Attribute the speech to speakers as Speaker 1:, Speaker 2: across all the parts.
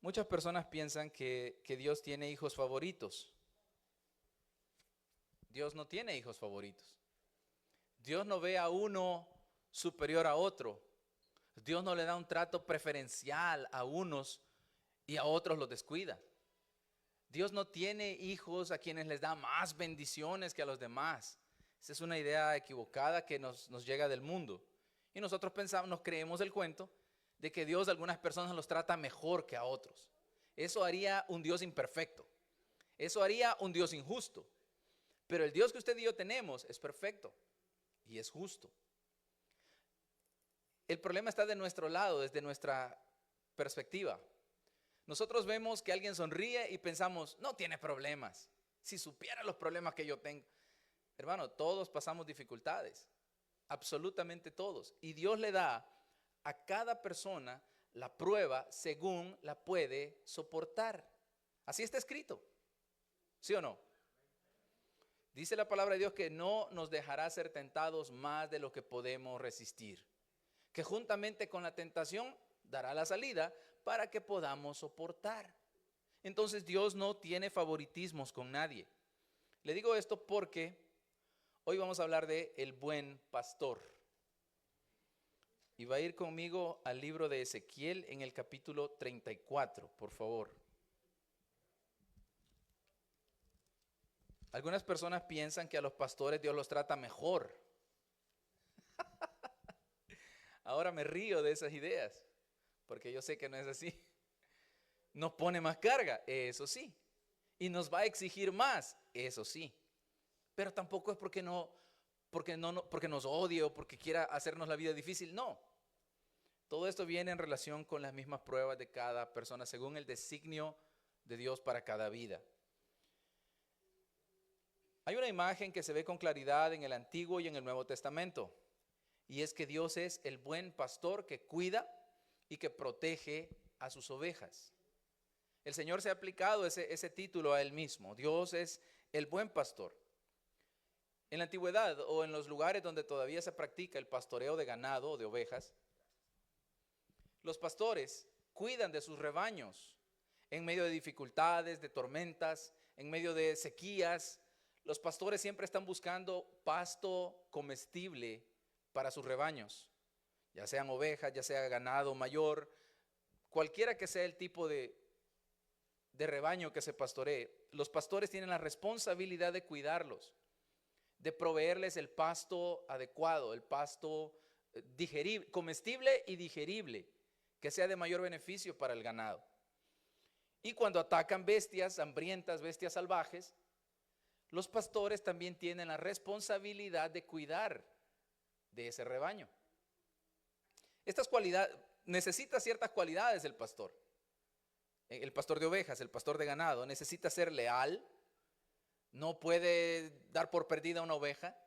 Speaker 1: Muchas personas piensan que Dios tiene hijos favoritos. Dios no tiene hijos favoritos. Dios no ve a uno superior a otro. Dios no le da un trato preferencial a unos y a otros los descuida. Dios no tiene hijos a quienes les da más bendiciones que a los demás. Esa es una idea equivocada que nos llega del mundo. Y nosotros pensamos, nos creemos el cuento de que Dios a algunas personas los trata mejor que a otros. Eso haría un Dios imperfecto. Eso haría un Dios injusto. Pero el Dios que usted y yo tenemos es perfecto y es justo. El problema está de nuestro lado, desde nuestra perspectiva. Nosotros vemos que alguien sonríe y pensamos, no tiene problemas. Si supiera los problemas que yo tengo. Hermano, todos pasamos dificultades. Absolutamente todos. Y Dios le da a cada persona la prueba según la puede soportar. Así está escrito. ¿Sí o no? Dice la palabra de Dios que no nos dejará ser tentados más de lo que podemos resistir. Que juntamente con la tentación dará la salida para que podamos soportar. Entonces Dios no tiene favoritismos con nadie. Le digo esto porque hoy vamos a hablar de el buen pastor. Y va a ir conmigo al libro de Ezequiel en el capítulo 34, por favor. Algunas personas piensan que a los pastores Dios los trata mejor. Ahora me río de esas ideas, porque yo sé que no es así. Nos pone más carga, eso sí. Y nos va a exigir más, eso sí. Pero tampoco es porque nos odie o porque quiera hacernos la vida difícil, no. Todo esto viene en relación con las mismas pruebas de cada persona, según el designio de Dios para cada vida. Hay una imagen que se ve con claridad en el Antiguo y en el Nuevo Testamento, y es que Dios es el buen pastor que cuida y que protege a sus ovejas. El Señor se ha aplicado ese título a Él mismo. Dios es el buen pastor. En la antigüedad o en los lugares donde todavía se practica el pastoreo de ganado o de ovejas, los pastores cuidan de sus rebaños en medio de dificultades, de tormentas, en medio de sequías. Los pastores siempre están buscando pasto comestible para sus rebaños, ya sean ovejas, ya sea ganado mayor, cualquiera que sea el tipo de rebaño que se pastoree. Los pastores tienen la responsabilidad de cuidarlos, de proveerles el pasto adecuado, el pasto digerible, comestible y digerible, que sea de mayor beneficio para el ganado. Y cuando atacan bestias hambrientas, bestias salvajes, los pastores también tienen la responsabilidad de cuidar de ese rebaño. Estas cualidades, necesita ciertas cualidades el pastor de ovejas, el pastor de ganado, necesita ser leal, no puede dar por perdida una oveja,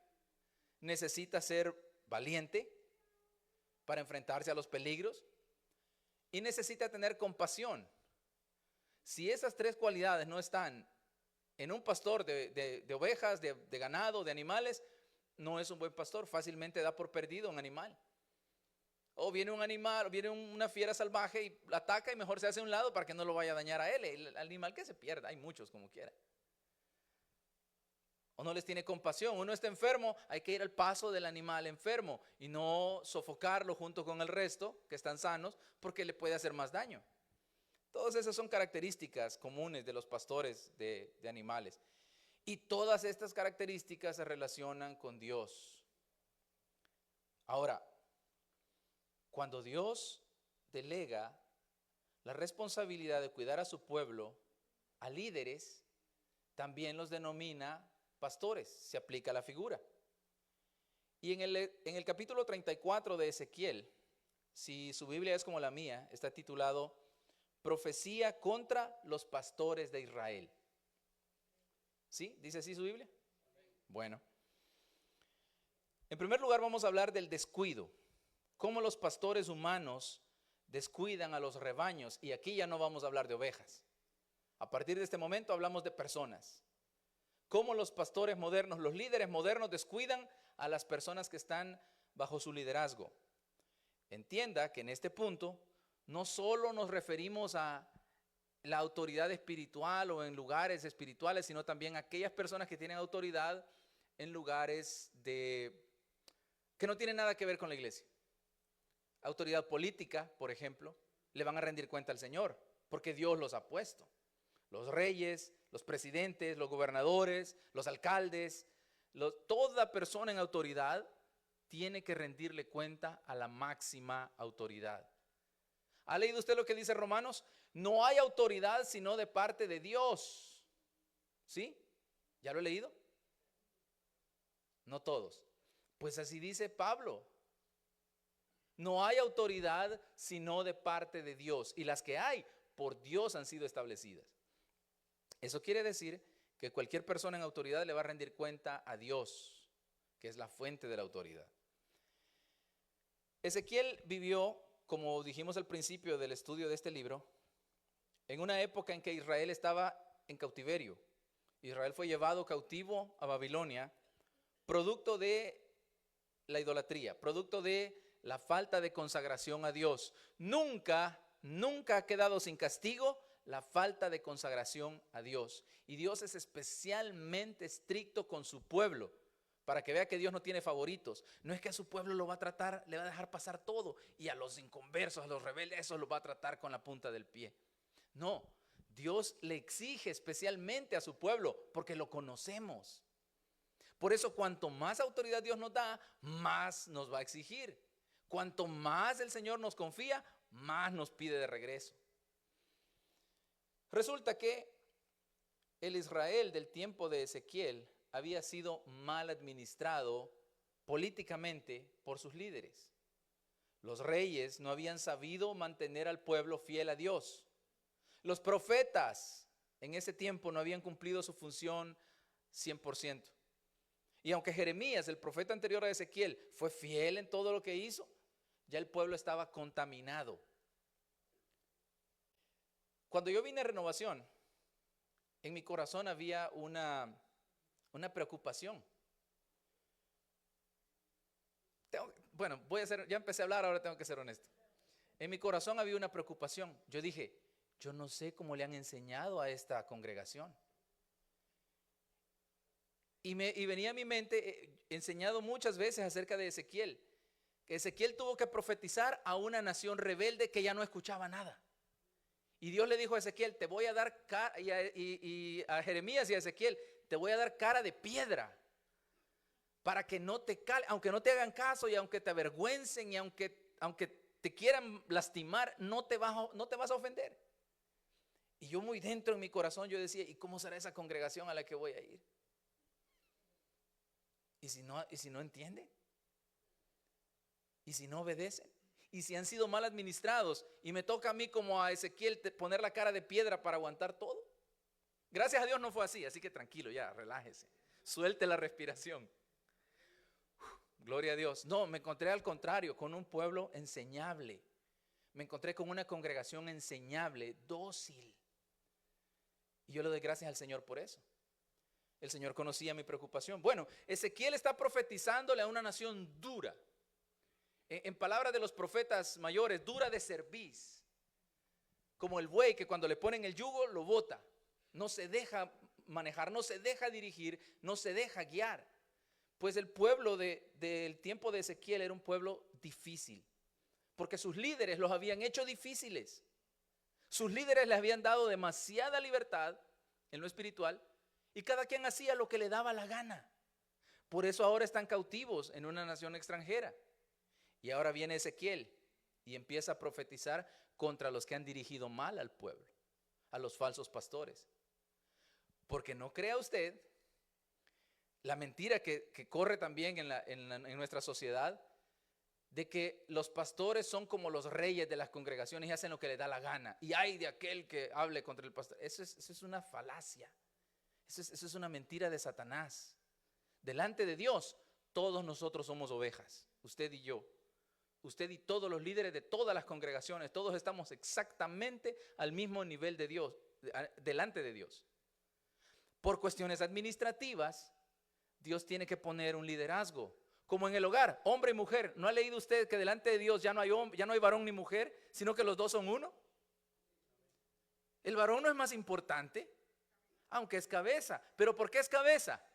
Speaker 1: necesita ser valiente para enfrentarse a los peligros y necesita tener compasión. Si esas tres cualidades no están en un pastor de ovejas, de ganado, de animales, no es un buen pastor, fácilmente da por perdido un animal. O viene un animal, viene una fiera salvaje y la ataca y mejor se hace a un lado para que no lo vaya a dañar a él. El animal que se pierda, hay muchos como quiera. O no les tiene compasión, uno está enfermo, hay que ir al paso del animal enfermo y no sofocarlo junto con el resto que están sanos porque le puede hacer más daño. Todas esas son características comunes de los pastores de animales. Y todas estas características se relacionan con Dios. Ahora, cuando Dios delega la responsabilidad de cuidar a su pueblo a líderes, también los denomina pastores, se aplica la figura. Y en el capítulo 34 de Ezequiel, si su Biblia es como la mía, está titulado Profecía contra los pastores de Israel. ¿Sí? ¿Dice así su Biblia? Bueno. En primer lugar vamos a hablar del descuido. Cómo los pastores humanos descuidan a los rebaños. Y aquí ya no vamos a hablar de ovejas. A partir de este momento hablamos de personas. Cómo los pastores modernos, los líderes modernos descuidan a las personas que están bajo su liderazgo. Entienda que en este punto no solo nos referimos a la autoridad espiritual o en lugares espirituales, sino también aquellas personas que tienen autoridad en lugares que no tienen nada que ver con la iglesia. Autoridad política, por ejemplo, le van a rendir cuenta al Señor, porque Dios los ha puesto. Los reyes, los presidentes, los gobernadores, los alcaldes, toda persona en autoridad tiene que rendirle cuenta a la máxima autoridad. ¿Ha leído usted lo que dice Romanos? No hay autoridad sino de parte de Dios. ¿Sí? ¿Ya lo he leído? No todos. Pues así dice Pablo. No hay autoridad sino de parte de Dios. Y las que hay, por Dios han sido establecidas. Eso quiere decir que cualquier persona en autoridad le va a rendir cuenta a Dios, que es la fuente de la autoridad. Ezequiel vivió, como dijimos al principio del estudio de este libro, en una época en que Israel estaba en cautiverio. Israel fue llevado cautivo a Babilonia, producto de la idolatría, producto de la falta de consagración a Dios. Nunca ha quedado sin castigo la falta de consagración a Dios. Y Dios es especialmente estricto con su pueblo, para que vea que Dios no tiene favoritos. No es que a su pueblo lo va a tratar, le va a dejar pasar todo, y a los inconversos, a los rebeldes, esos los va a tratar con la punta del pie. No, Dios le exige especialmente a su pueblo, porque lo conocemos. Por eso, cuanto más autoridad Dios nos da, más nos va a exigir. Cuanto más el Señor nos confía, más nos pide de regreso. Resulta que el Israel del tiempo de Ezequiel había sido mal administrado políticamente por sus líderes. Los reyes no habían sabido mantener al pueblo fiel a Dios. Los profetas en ese tiempo no habían cumplido su función 100%. Y aunque Jeremías, el profeta anterior a Ezequiel, fue fiel en todo lo que hizo, ya el pueblo estaba contaminado. Cuando yo vine a Renovación, en mi corazón había una preocupación. Ya empecé a hablar, ahora tengo que ser honesto. En mi corazón había una preocupación. Yo dije, yo no sé cómo le han enseñado a esta congregación. Y venía a mi mente enseñado muchas veces acerca de Ezequiel, que Ezequiel tuvo que profetizar a una nación rebelde que ya no escuchaba nada. Y Dios le dijo a Ezequiel, te voy a dar y a Jeremías y a Ezequiel, te voy a dar cara de piedra, para que no te aunque no te hagan caso y aunque te avergüencen y aunque te quieran lastimar, no te vas a ofender. Y yo muy dentro en mi corazón yo decía, ¿y cómo será esa congregación a la que voy a ir? ¿Y si no entienden? ¿Y si no obedecen? ¿Y si han sido mal administrados? Y me toca a mí como a Ezequiel poner la cara de piedra para aguantar todo. Gracias a Dios no fue así que tranquilo, ya, relájese. Suelte la respiración. Gloria a Dios. No, me encontré al contrario, con un pueblo enseñable. Me encontré con una congregación enseñable, dócil. Y yo le doy gracias al Señor por eso. El Señor conocía mi preocupación. Bueno, Ezequiel está profetizándole a una nación dura. En palabras de los profetas mayores, dura de cerviz. Como el buey que cuando le ponen el yugo lo bota. No se deja manejar, no se deja dirigir, no se deja guiar. Pues el pueblo del tiempo de Ezequiel era un pueblo difícil, porque sus líderes los habían hecho difíciles. Sus líderes les habían dado demasiada libertad en lo espiritual y cada quien hacía lo que le daba la gana. Por eso ahora están cautivos en una nación extranjera. Y ahora viene Ezequiel y empieza a profetizar contra los que han dirigido mal al pueblo, a los falsos pastores. Porque no crea usted la mentira que corre también en nuestra sociedad, de que los pastores son como los reyes de las congregaciones y hacen lo que les da la gana. Y hay de aquel que hable contra el pastor. Eso es una falacia. Eso es una mentira de Satanás. Delante de Dios, todos nosotros somos ovejas, usted y yo. Usted y todos los líderes de todas las congregaciones, todos estamos exactamente al mismo nivel de Dios, delante de Dios. Por cuestiones administrativas, Dios tiene que poner un liderazgo, como en el hogar, hombre y mujer. ¿No ha leído usted que delante de Dios ya no hay varón ni mujer, sino que los dos son uno? El varón no es más importante, aunque es cabeza. ¿Pero por qué es cabeza?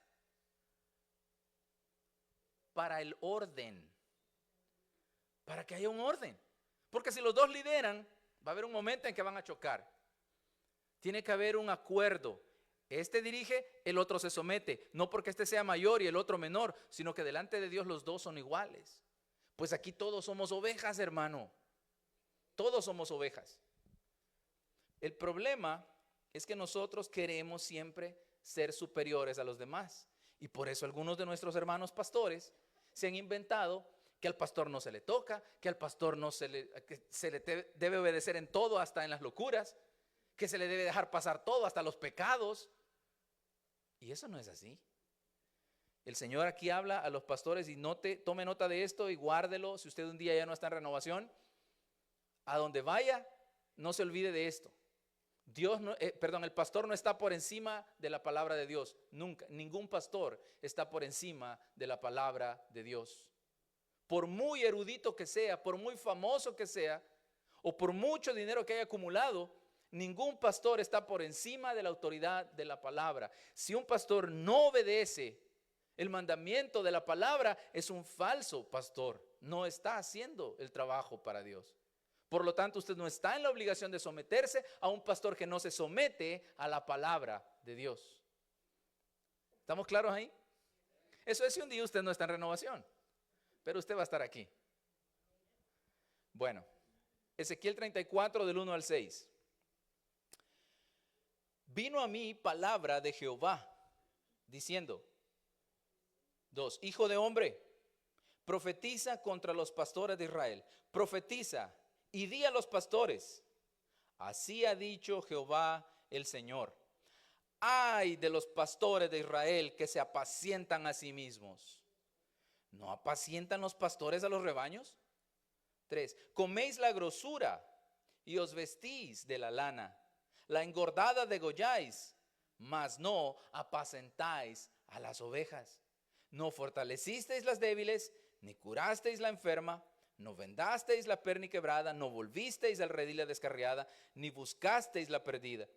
Speaker 1: Para el orden, para que haya un orden. Porque si los dos lideran, va a haber un momento en que van a chocar. Tiene que haber un acuerdo. Este dirige, el otro se somete. No porque este sea mayor y el otro menor, sino que delante de Dios los dos son iguales. Pues aquí todos somos ovejas, hermano. Todos somos ovejas. El problema es que nosotros queremos siempre ser superiores a los demás. Y por eso algunos de nuestros hermanos pastores se han inventado que al pastor no se le toca, que al pastor no que se le debe obedecer en todo, hasta en las locuras, que se le debe dejar pasar todo, hasta los pecados. Y eso no es así. El Señor aquí habla a los pastores y tome nota de esto y guárdelo. Si usted un día ya no está en renovación, a donde vaya, no se olvide de esto. El pastor no está por encima de la palabra de Dios. Nunca, ningún pastor está por encima de la palabra de Dios. Por muy erudito que sea, por muy famoso que sea, o por mucho dinero que haya acumulado, ningún pastor está por encima de la autoridad de la palabra. Si un pastor no obedece el mandamiento de la palabra, es un falso pastor. No está haciendo el trabajo para Dios. Por lo tanto, usted no está en la obligación de someterse a un pastor que no se somete a la palabra de Dios. ¿Estamos claros ahí? Eso es si un día usted no está en renovación, pero usted va a estar aquí. Bueno, Ezequiel 34 del 1 al 6. Vino a mí palabra de Jehová, diciendo, 2, hijo de hombre, profetiza contra los pastores de Israel. Profetiza y di a los pastores, así ha dicho Jehová el Señor. Ay de los pastores de Israel que se apacientan a sí mismos. ¿No apacientan los pastores a los rebaños? 3, coméis la grosura y os vestís de la lana. La engordada degolláis, mas no apacentáis a las ovejas. No fortalecisteis las débiles, ni curasteis la enferma, no vendasteis la perna quebrada, no volvisteis al redil la descarriada, ni buscasteis la perdida,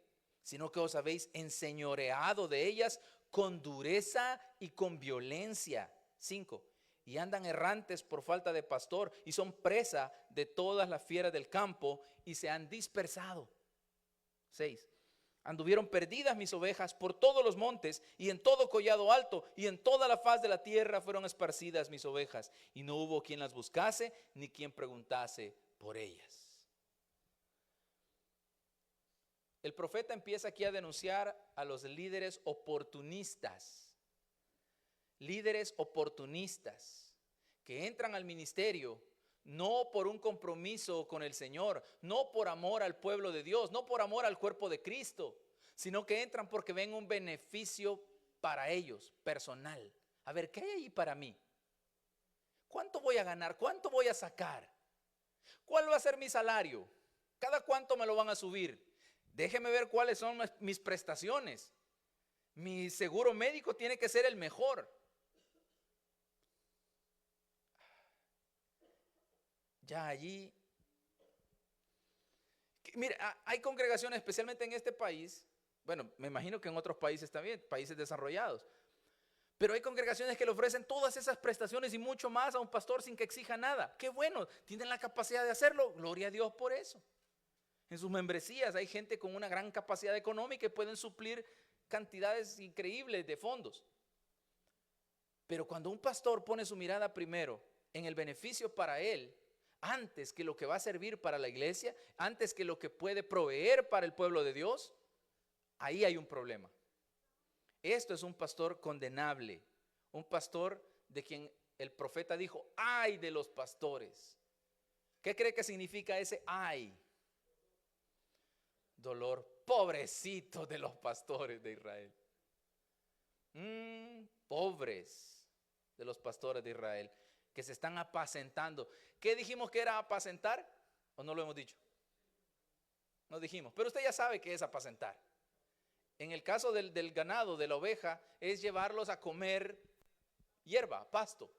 Speaker 1: sino que os habéis enseñoreado de ellas con dureza y con violencia. 5, y andan errantes por falta de pastor, y son presa de todas las fieras del campo, y se han dispersado. 6, anduvieron perdidas mis ovejas por todos los montes y en todo collado alto y en toda la faz de la tierra fueron esparcidas mis ovejas y no hubo quien las buscase ni quien preguntase por ellas. El profeta empieza aquí a denunciar a los líderes oportunistas que entran al ministerio no por un compromiso con el Señor, no por amor al pueblo de Dios, no por amor al cuerpo de Cristo, sino que entran porque ven un beneficio para ellos, personal. A ver, ¿qué hay ahí para mí? ¿Cuánto voy a ganar? ¿Cuánto voy a sacar? ¿Cuál va a ser mi salario? ¿Cada cuánto me lo van a subir? Déjeme ver cuáles son mis prestaciones. Mi seguro médico tiene que ser el mejor. Ya allí, mire, hay congregaciones, especialmente en este país, bueno, me imagino que en otros países también, países desarrollados, pero hay congregaciones que le ofrecen todas esas prestaciones y mucho más a un pastor sin que exija nada. Qué bueno, tienen la capacidad de hacerlo, gloria a Dios por eso. En sus membresías hay gente con una gran capacidad económica y pueden suplir cantidades increíbles de fondos. Pero cuando un pastor pone su mirada primero en el beneficio para él, antes que lo que va a servir para la iglesia, antes que lo que puede proveer para el pueblo de Dios, ahí hay un problema. Esto es un pastor condenable, un pastor de quien el profeta dijo, ay de los pastores. ¿Qué cree que significa ese ay? Dolor, pobrecito de los pastores de Israel. Pobres de los pastores de Israel, que se están apacentando. ¿Qué dijimos que era apacentar? ¿O no lo hemos dicho? No dijimos, pero usted ya sabe qué es apacentar. En el caso del ganado, de la oveja, es llevarlos a comer hierba, pasto.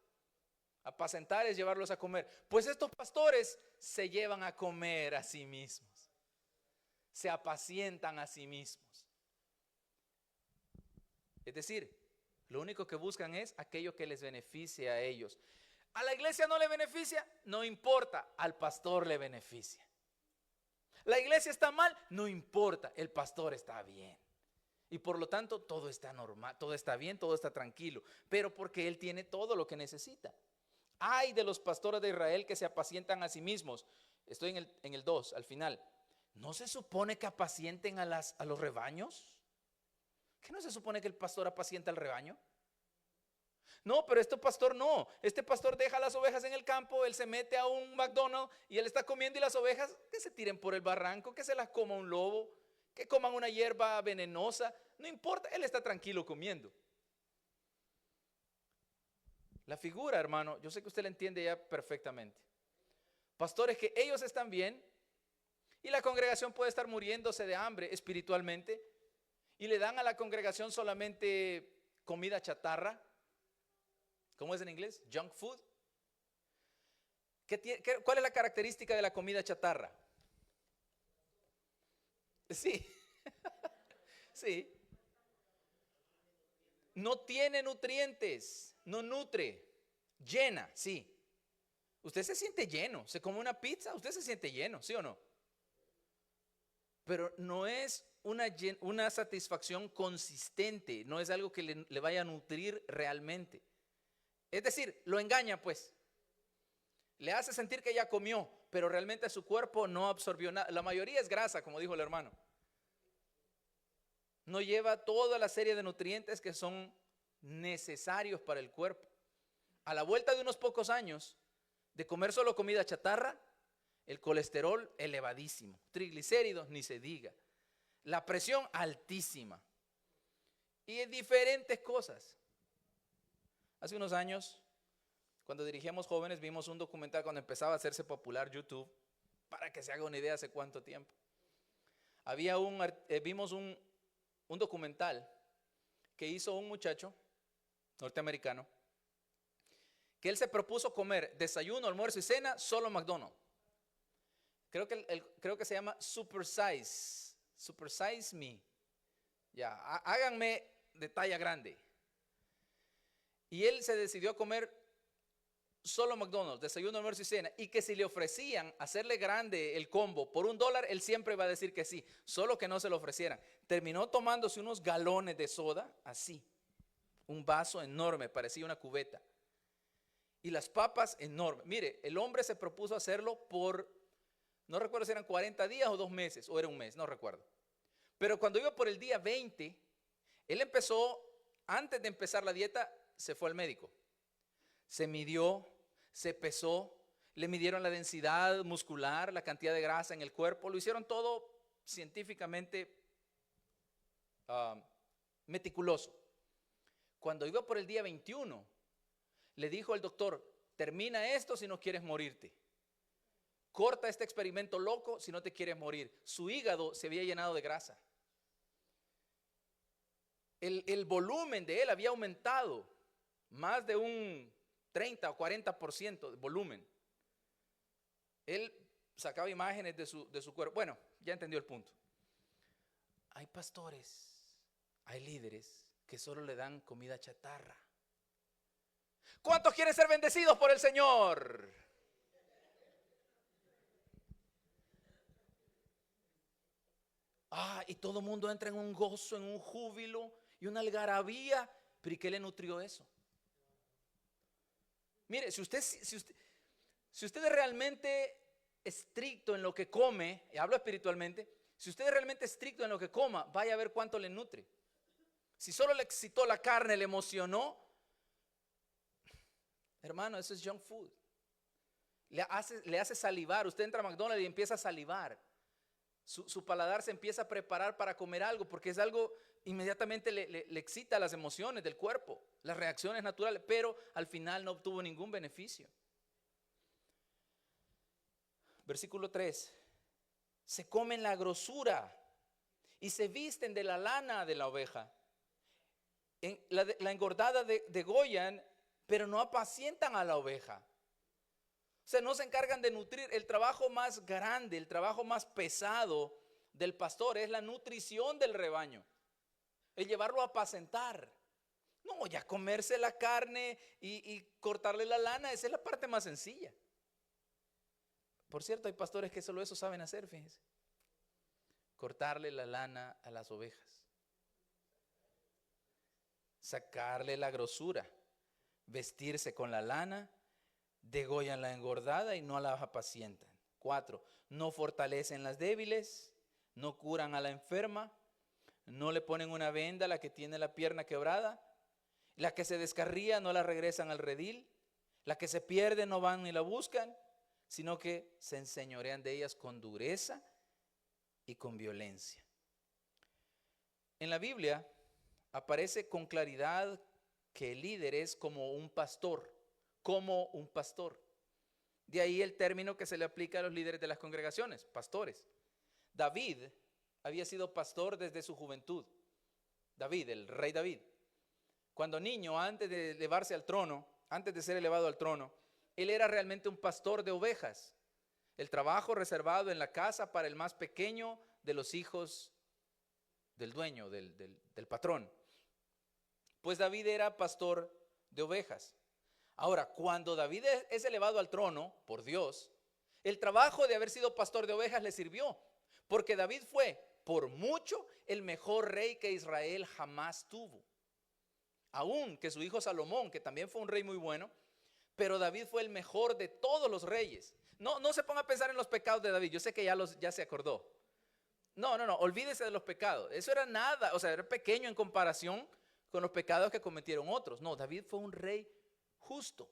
Speaker 1: Apacentar es llevarlos a comer. Pues estos pastores se llevan a comer a sí mismos. se apacientan a sí mismos. Es decir, lo único que buscan es aquello que les beneficie a ellos. A la iglesia no le beneficia, no importa, al pastor le beneficia. La iglesia está mal, no importa, el pastor está bien. Y por lo tanto todo está normal, todo está bien, todo está tranquilo, pero porque él tiene todo lo que necesita. Ay de los pastores de Israel que se apacientan a sí mismos. Estoy en el 2, al final. ¿No se supone que apacienten a los rebaños? ¿Qué no se supone que el pastor apacienta al rebaño? No, pero este pastor no. Este pastor deja las ovejas en el campo, él se mete a un McDonald's y él está comiendo, y las ovejas que se tiren por el barranco, que se las coma un lobo, que coman una hierba venenosa. No importa, él está tranquilo comiendo. La figura, hermano, yo sé que usted la entiende ya perfectamente. Pastores que ellos están bien y la congregación puede estar muriéndose de hambre espiritualmente y le dan a la congregación solamente comida chatarra. ¿Cómo es en inglés? Junk food. ¿Cuál es la característica de la comida chatarra? Sí, sí. No tiene nutrientes, no nutre, llena, sí. Usted se siente lleno, se come una pizza, usted se siente lleno, ¿sí o no? Pero no es una satisfacción consistente, no es algo que le vaya a nutrir realmente. Es decir, lo engaña pues. Le hace sentir que ya comió, pero realmente su cuerpo no absorbió nada. La mayoría es grasa, como dijo el hermano. No lleva toda la serie de nutrientes que son necesarios para el cuerpo. A la vuelta de unos pocos años de comer solo comida chatarra, el colesterol elevadísimo, triglicéridos ni se diga, la presión altísima y diferentes cosas. Hace unos años, cuando dirigíamos jóvenes, vimos un documental cuando empezaba a hacerse popular YouTube, para que se haga una idea hace cuánto tiempo. Vimos un documental que hizo un muchacho norteamericano, que él se propuso comer desayuno, almuerzo y cena solo McDonald's. Creo que se llama Super Size Me. Ya, háganme de talla grande. Y él se decidió a comer solo McDonald's, desayuno, almuerzo y cena, y que si le ofrecían hacerle grande el combo por $1, él siempre iba a decir que sí, solo que no se lo ofrecieran. Terminó tomándose unos galones de soda, así, un vaso enorme, parecía una cubeta, y las papas enormes. Mire, el hombre se propuso hacerlo por, no recuerdo si eran 40 días o 2 meses, o era un mes, no recuerdo. Pero cuando iba por el día 20, él empezó, antes de empezar la dieta, se fue al médico. Se midió, se pesó, le midieron la densidad muscular, la cantidad de grasa en el cuerpo, lo hicieron todo científicamente meticuloso. Cuando iba por el día 21, le dijo el doctor: termina esto si no quieres morirte. Corta este experimento loco si no te quieres morir. Su hígado se había llenado de grasa. El volumen de él había aumentado más de un 30 o 40% de volumen. Él sacaba imágenes de su cuerpo. Bueno, ya entendió el punto. Hay pastores, hay líderes que solo le dan comida chatarra. ¿Cuántos quieren ser bendecidos por el Señor? Y todo el mundo entra en un gozo, en un júbilo y una algarabía. ¿Pero y qué le nutrió eso? Mire, si usted es realmente estricto en lo que come, y hablo espiritualmente, si usted es realmente estricto en lo que coma, vaya a ver cuánto le nutre. Si solo le excitó la carne, le emocionó, hermano, eso es junk food. Le hace salivar. Usted entra a McDonald's y empieza a salivar. Su paladar se empieza a preparar para comer algo, porque es algo inmediatamente le excita las emociones del cuerpo, las reacciones naturales, pero al final no obtuvo ningún beneficio. Versículo 3: se comen la grosura y se visten de la lana de la oveja. La engordada degollan, pero no apacientan a la oveja. O sea, no se encargan de nutrir. El trabajo más grande, el trabajo más pesado del pastor es la nutrición del rebaño, el llevarlo a apacentar. No, ya comerse la carne y cortarle la lana, esa es la parte más sencilla. Por cierto, hay pastores que solo eso saben hacer, fíjense. Cortarle la lana a las ovejas, sacarle la grosura, vestirse con la lana, degollan la engordada y no la apacientan. 4, no fortalecen las débiles, no curan a la enferma, no le ponen una venda a la que tiene la pierna quebrada, la que se descarría no la regresan al redil, la que se pierde no van ni la buscan, sino que se enseñorean de ellas con dureza y con violencia. En la Biblia aparece con claridad que el líder es como un pastor, como un pastor. De ahí el término que se le aplica a los líderes de las congregaciones, pastores. David había sido pastor desde su juventud. David, el rey David. Cuando niño, antes de elevarse al trono, antes de ser elevado al trono, él era realmente un pastor de ovejas. El trabajo reservado en la casa para el más pequeño de los hijos del dueño, del patrón. Pues David era pastor de ovejas. Ahora, cuando David es elevado al trono por Dios, el trabajo de haber sido pastor de ovejas le sirvió, porque David fue, por mucho, el mejor rey que Israel jamás tuvo. Aún que su hijo Salomón, que también fue un rey muy bueno, pero David fue el mejor de todos los reyes. No se ponga a pensar en los pecados de David, yo sé que ya se acordó. No, olvídese de los pecados. Eso era nada, o sea, era pequeño en comparación con los pecados que cometieron otros. No, David fue un rey justo.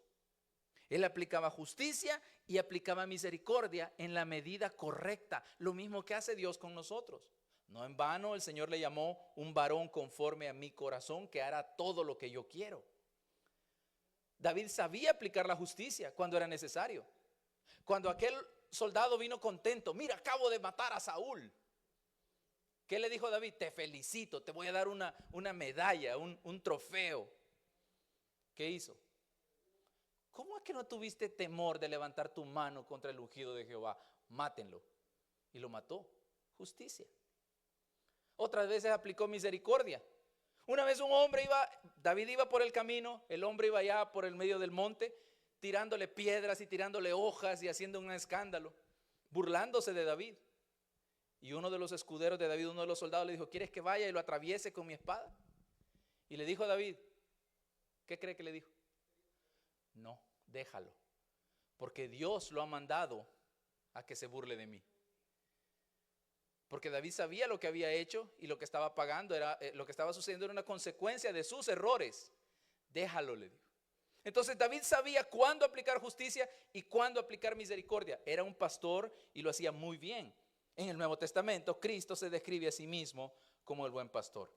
Speaker 1: Él aplicaba justicia y aplicaba misericordia en la medida correcta, lo mismo que hace Dios con nosotros. No en vano el Señor le llamó un varón conforme a mi corazón, que hará todo lo que yo quiero. David sabía aplicar la justicia cuando era necesario. Cuando aquel soldado vino contento, mira, acabo de matar a Saúl. ¿Qué le dijo David? Te felicito, te voy a dar una medalla, un trofeo. ¿Qué hizo? ¿Cómo es que no tuviste temor de levantar tu mano contra el ungido de Jehová? Mátenlo. Y lo mató. Justicia. Otras veces aplicó misericordia. Una vez David iba por el camino, el hombre iba allá por el medio del monte, tirándole piedras y tirándole hojas y haciendo un escándalo, burlándose de David. Y uno de los escuderos de David, uno de los soldados, le dijo: ¿quieres que vaya y lo atraviese con mi espada? Y le dijo a David, ¿qué cree que le dijo? No, déjalo, porque Dios lo ha mandado a que se burle de mí. Porque David sabía lo que había hecho y lo que estaba pagando, lo que estaba sucediendo era una consecuencia de sus errores. Déjalo, le dijo. Entonces David sabía cuándo aplicar justicia y cuándo aplicar misericordia. Era un pastor y lo hacía muy bien. En el Nuevo Testamento, Cristo se describe a sí mismo como el buen pastor.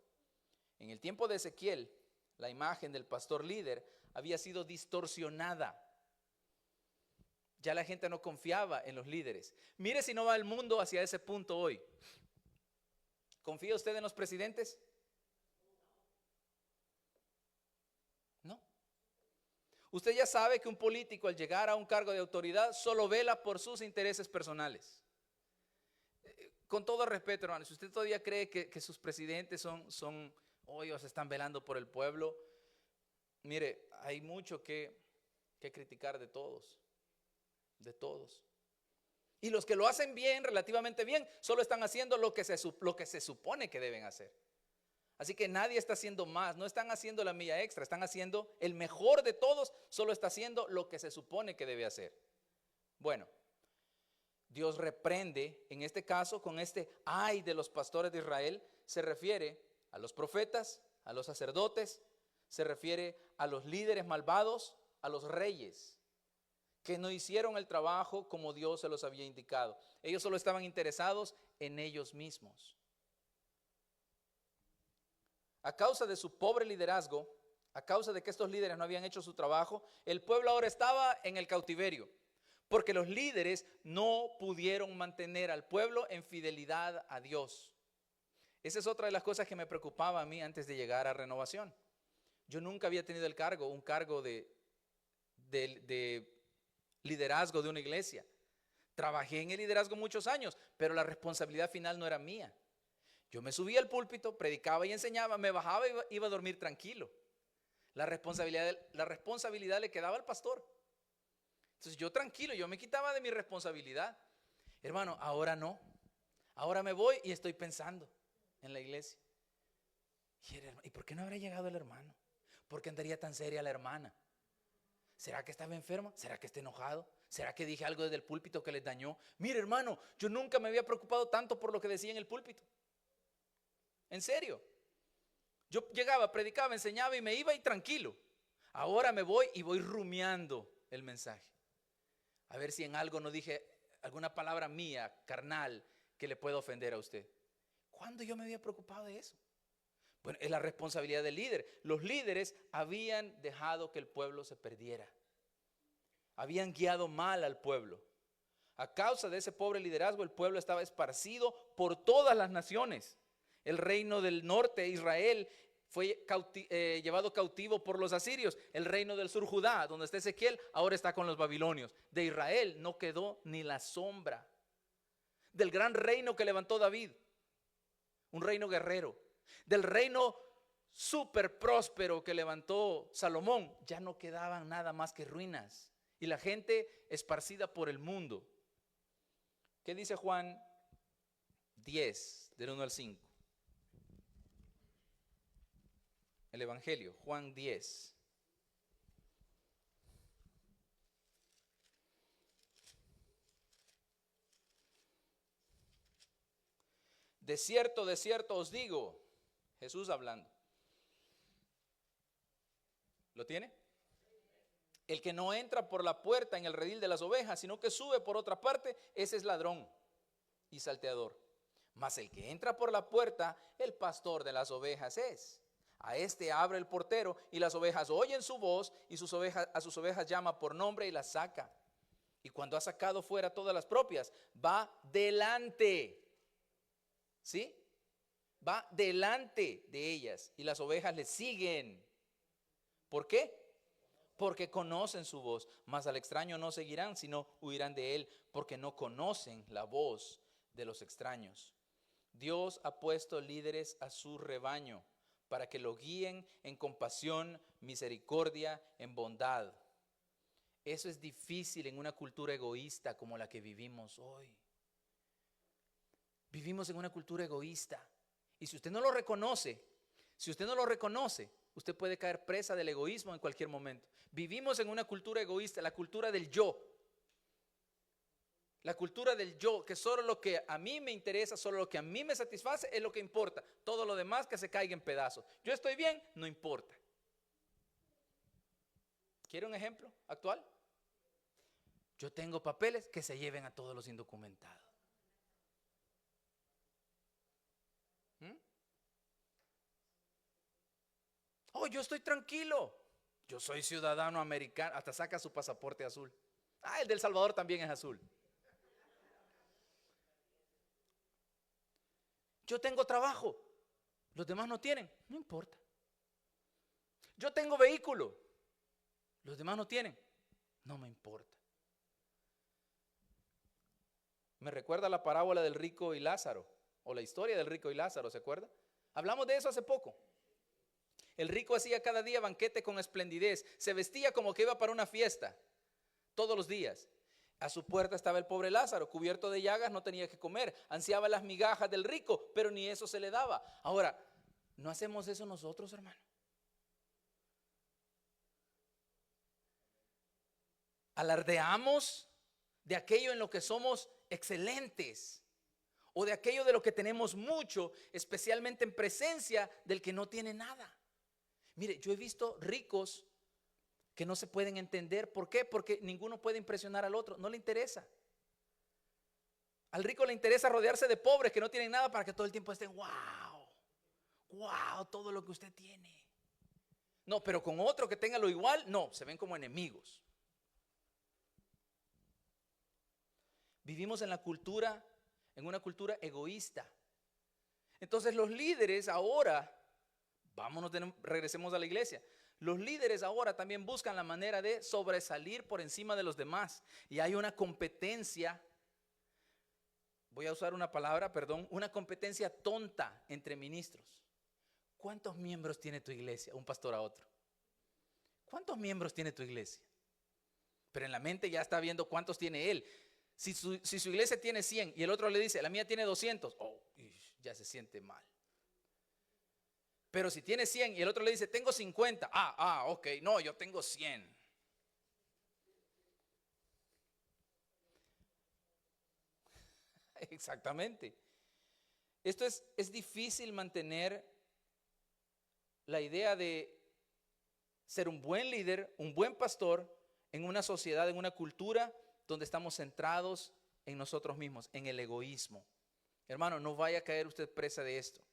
Speaker 1: En el tiempo de Ezequiel, la imagen del pastor líder había sido distorsionada. Ya la gente no confiaba en los líderes. Mire si no va el mundo hacia ese punto hoy. ¿Confía usted en los presidentes? No. Usted ya sabe que un político, al llegar a un cargo de autoridad, solo vela por sus intereses personales. Con todo respeto, hermanos, si usted todavía cree que sus presidentes ellos están velando por el pueblo, mire, hay mucho que criticar de todos. De todos. Y los que lo hacen bien, relativamente bien, solo están haciendo lo que se supone que deben hacer. Así que nadie está haciendo más, no están haciendo la milla extra, están haciendo el mejor de todos, solo está haciendo lo que se supone que debe hacer. Bueno, Dios reprende, en este caso, con este ay de los pastores de Israel, se refiere a los profetas, a los sacerdotes, se refiere a los líderes malvados, a los reyes, que no hicieron el trabajo como Dios se los había indicado. Ellos solo estaban interesados en ellos mismos. A causa de su pobre liderazgo, a causa de que estos líderes no habían hecho su trabajo, el pueblo ahora estaba en el cautiverio, porque los líderes no pudieron mantener al pueblo en fidelidad a Dios. Esa es otra de las cosas que me preocupaba a mí antes de llegar a Renovación. Yo nunca había tenido un cargo de liderazgo de una iglesia. Trabajé en el liderazgo muchos años, pero la responsabilidad final no era mía. Yo me subía al púlpito, predicaba y enseñaba, me bajaba y iba a dormir tranquilo. La responsabilidad le quedaba al pastor. Entonces yo tranquilo, yo me quitaba de mi responsabilidad. Hermano, ahora no. Ahora me voy y estoy pensando en la iglesia. ¿Y por qué no habrá llegado el hermano? ¿Por qué andaría tan seria la hermana? ¿Será que estaba enferma? ¿Será que está enojado? ¿Será que dije algo desde el púlpito que les dañó? Mire, hermano, yo nunca me había preocupado tanto por lo que decía en el púlpito. En serio. Yo llegaba, predicaba, enseñaba y me iba y tranquilo. Ahora me voy y voy rumiando el mensaje. A ver si en algo no dije alguna palabra mía, carnal, que le pueda ofender a usted. ¿Cuándo yo me había preocupado de eso? Bueno, es la responsabilidad del líder. Los líderes habían dejado que el pueblo se perdiera. Habían guiado mal al pueblo. A causa de ese pobre liderazgo, el pueblo estaba esparcido por todas las naciones. El reino del norte, Israel, fue llevado cautivo por los asirios. El reino del sur, Judá, donde está Ezequiel, ahora está con los babilonios. De Israel no quedó ni la sombra. Del gran reino que levantó David, un reino guerrero. Del reino súper próspero que levantó Salomón, ya no quedaban nada más que ruinas. Y la gente esparcida por el mundo. ¿Qué dice Juan 10, del 1 al 5? El Evangelio, Juan 10. De cierto os digo, Jesús hablando. ¿Lo tiene? El que no entra por la puerta en el redil de las ovejas, sino que sube por otra parte, ese es ladrón y salteador. Mas el que entra por la puerta, el pastor de las ovejas es. A este abre el portero y las ovejas oyen su voz y a sus ovejas llama por nombre y las saca. Y cuando ha sacado fuera todas las propias, va delante. ¿Sí? Va delante de ellas y las ovejas le siguen. ¿Por qué? Porque conocen su voz, mas al extraño no seguirán, sino huirán de él, porque no conocen la voz de los extraños. Dios ha puesto líderes a su rebaño para que lo guíen en compasión, misericordia, en bondad. Eso es difícil en una cultura egoísta como la que vivimos hoy. Vivimos en una cultura egoísta. Y si usted no lo reconoce, usted puede caer presa del egoísmo en cualquier momento. Vivimos en una cultura egoísta, la cultura del yo. La cultura del yo, que solo lo que a mí me interesa, solo lo que a mí me satisface es lo que importa. Todo lo demás que se caiga en pedazos. Yo estoy bien, no importa. ¿Quiere un ejemplo actual? Yo tengo papeles que se lleven a todos los indocumentados. Oh, yo estoy tranquilo. Yo soy ciudadano americano. Hasta saca su pasaporte azul. Ah, el del Salvador también es azul. Yo tengo trabajo. Los demás no tienen. No importa. Yo tengo vehículo. Los demás no tienen. No me importa. Me recuerda la parábola del rico y Lázaro. O la historia del rico y Lázaro, ¿se acuerda? Hablamos de eso hace poco. El rico hacía cada día banquete con esplendidez. Se vestía como que iba para una fiesta. Todos los días. A su puerta estaba el pobre Lázaro, cubierto de llagas, no tenía que comer. Ansiaba las migajas del rico, pero ni eso se le daba. Ahora, ¿no hacemos eso nosotros, hermano? Alardeamos de aquello en lo que somos excelentes. O de aquello de lo que tenemos mucho, especialmente en presencia del que no tiene nada. Mire, yo he visto ricos que no se pueden entender. ¿Por qué? Porque ninguno puede impresionar al otro. No le interesa. Al rico le interesa rodearse de pobres que no tienen nada para que todo el tiempo estén, wow, todo lo que usted tiene. No, pero con otro que tenga lo igual, no, se ven como enemigos. Vivimos en una cultura egoísta. Entonces los líderes ahora, regresemos a la iglesia. Los líderes ahora también buscan la manera de sobresalir por encima de los demás. Y hay una competencia voy a usar una palabra, perdón, una competencia tonta entre ministros. ¿Cuántos miembros tiene tu iglesia? Un pastor a otro. ¿Cuántos miembros tiene tu iglesia? Pero en la mente ya está viendo cuántos tiene él. Si su iglesia tiene 100 y el otro le dice, la mía tiene 200, ya se siente mal. Pero si tiene 100 y el otro le dice, tengo 50, ok, no, yo tengo 100. Exactamente. Esto es difícil mantener la idea de ser un buen líder, un buen pastor en una sociedad, en una cultura donde estamos centrados en nosotros mismos, en el egoísmo. Hermano, no vaya a caer usted presa de esto.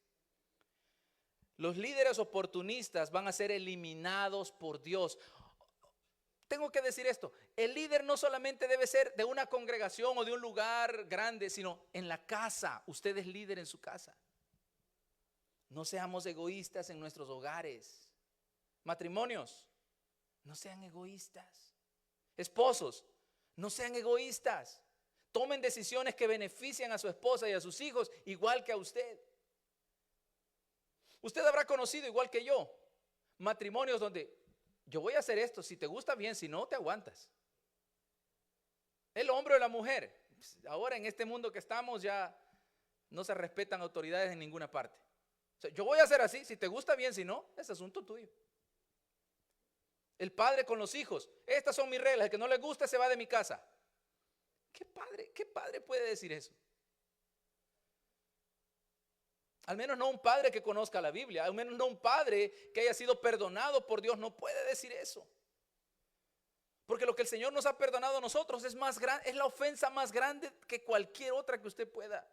Speaker 1: Los líderes oportunistas van a ser eliminados por Dios. Tengo que decir esto, el líder no solamente debe ser de una congregación o de un lugar grande, sino en la casa. Usted es líder en su casa. No seamos egoístas en nuestros hogares. Matrimonios, no sean egoístas. Esposos, no sean egoístas. Tomen decisiones que beneficien a su esposa y a sus hijos igual que a usted. Usted habrá conocido igual que yo matrimonios donde yo voy a hacer esto, si te gusta bien, si no te aguantas. El hombre o la mujer. Ahora en este mundo que estamos ya no se respetan autoridades en ninguna parte. O sea, yo voy a hacer así, si te gusta bien, si no, es asunto tuyo. El padre con los hijos, estas son mis reglas, el que no le gusta se va de mi casa. ¿Qué padre puede decir eso? Al menos no un padre que conozca la Biblia, al menos no un padre que haya sido perdonado por Dios no puede decir eso. Porque lo que el Señor nos ha perdonado a nosotros es más grande, es la ofensa más grande que cualquier otra que usted pueda.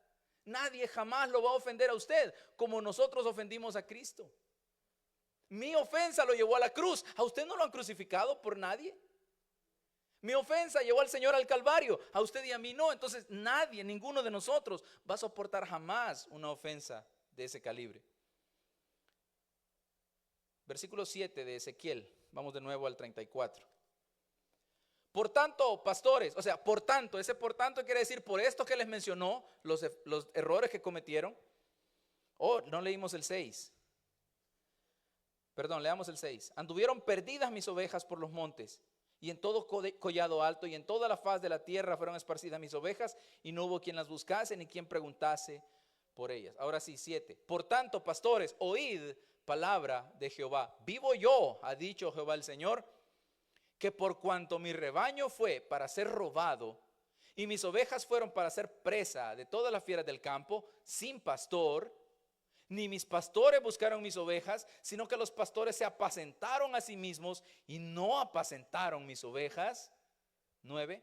Speaker 1: Nadie jamás lo va a ofender a usted como nosotros ofendimos a Cristo. Mi ofensa lo llevó a la cruz. ¿A usted no lo han crucificado por nadie? Mi ofensa llevó al Señor al Calvario. A usted y a mí no. Entonces nadie, ninguno de nosotros va a soportar jamás una ofensa de ese calibre. Versículo 7 de Ezequiel. Vamos de nuevo al 34. Por tanto, pastores, o sea, por tanto, ese por tanto quiere decir por esto que les mencionó, los errores que cometieron. No leímos el 6. Perdón, leamos el 6. Anduvieron perdidas mis ovejas por los montes, y en todo collado alto y en toda la faz de la tierra fueron esparcidas mis ovejas, y no hubo quien las buscase ni quien preguntase por ellas. Ahora sí, 7. Por tanto, pastores, oíd palabra de Jehová. Vivo yo, ha dicho Jehová el Señor, que por cuanto mi rebaño fue para ser robado, y mis ovejas fueron para ser presa de todas las fieras del campo, sin pastor, ni mis pastores buscaron mis ovejas, sino que los pastores se apacentaron a sí mismos y no apacentaron mis ovejas. 9.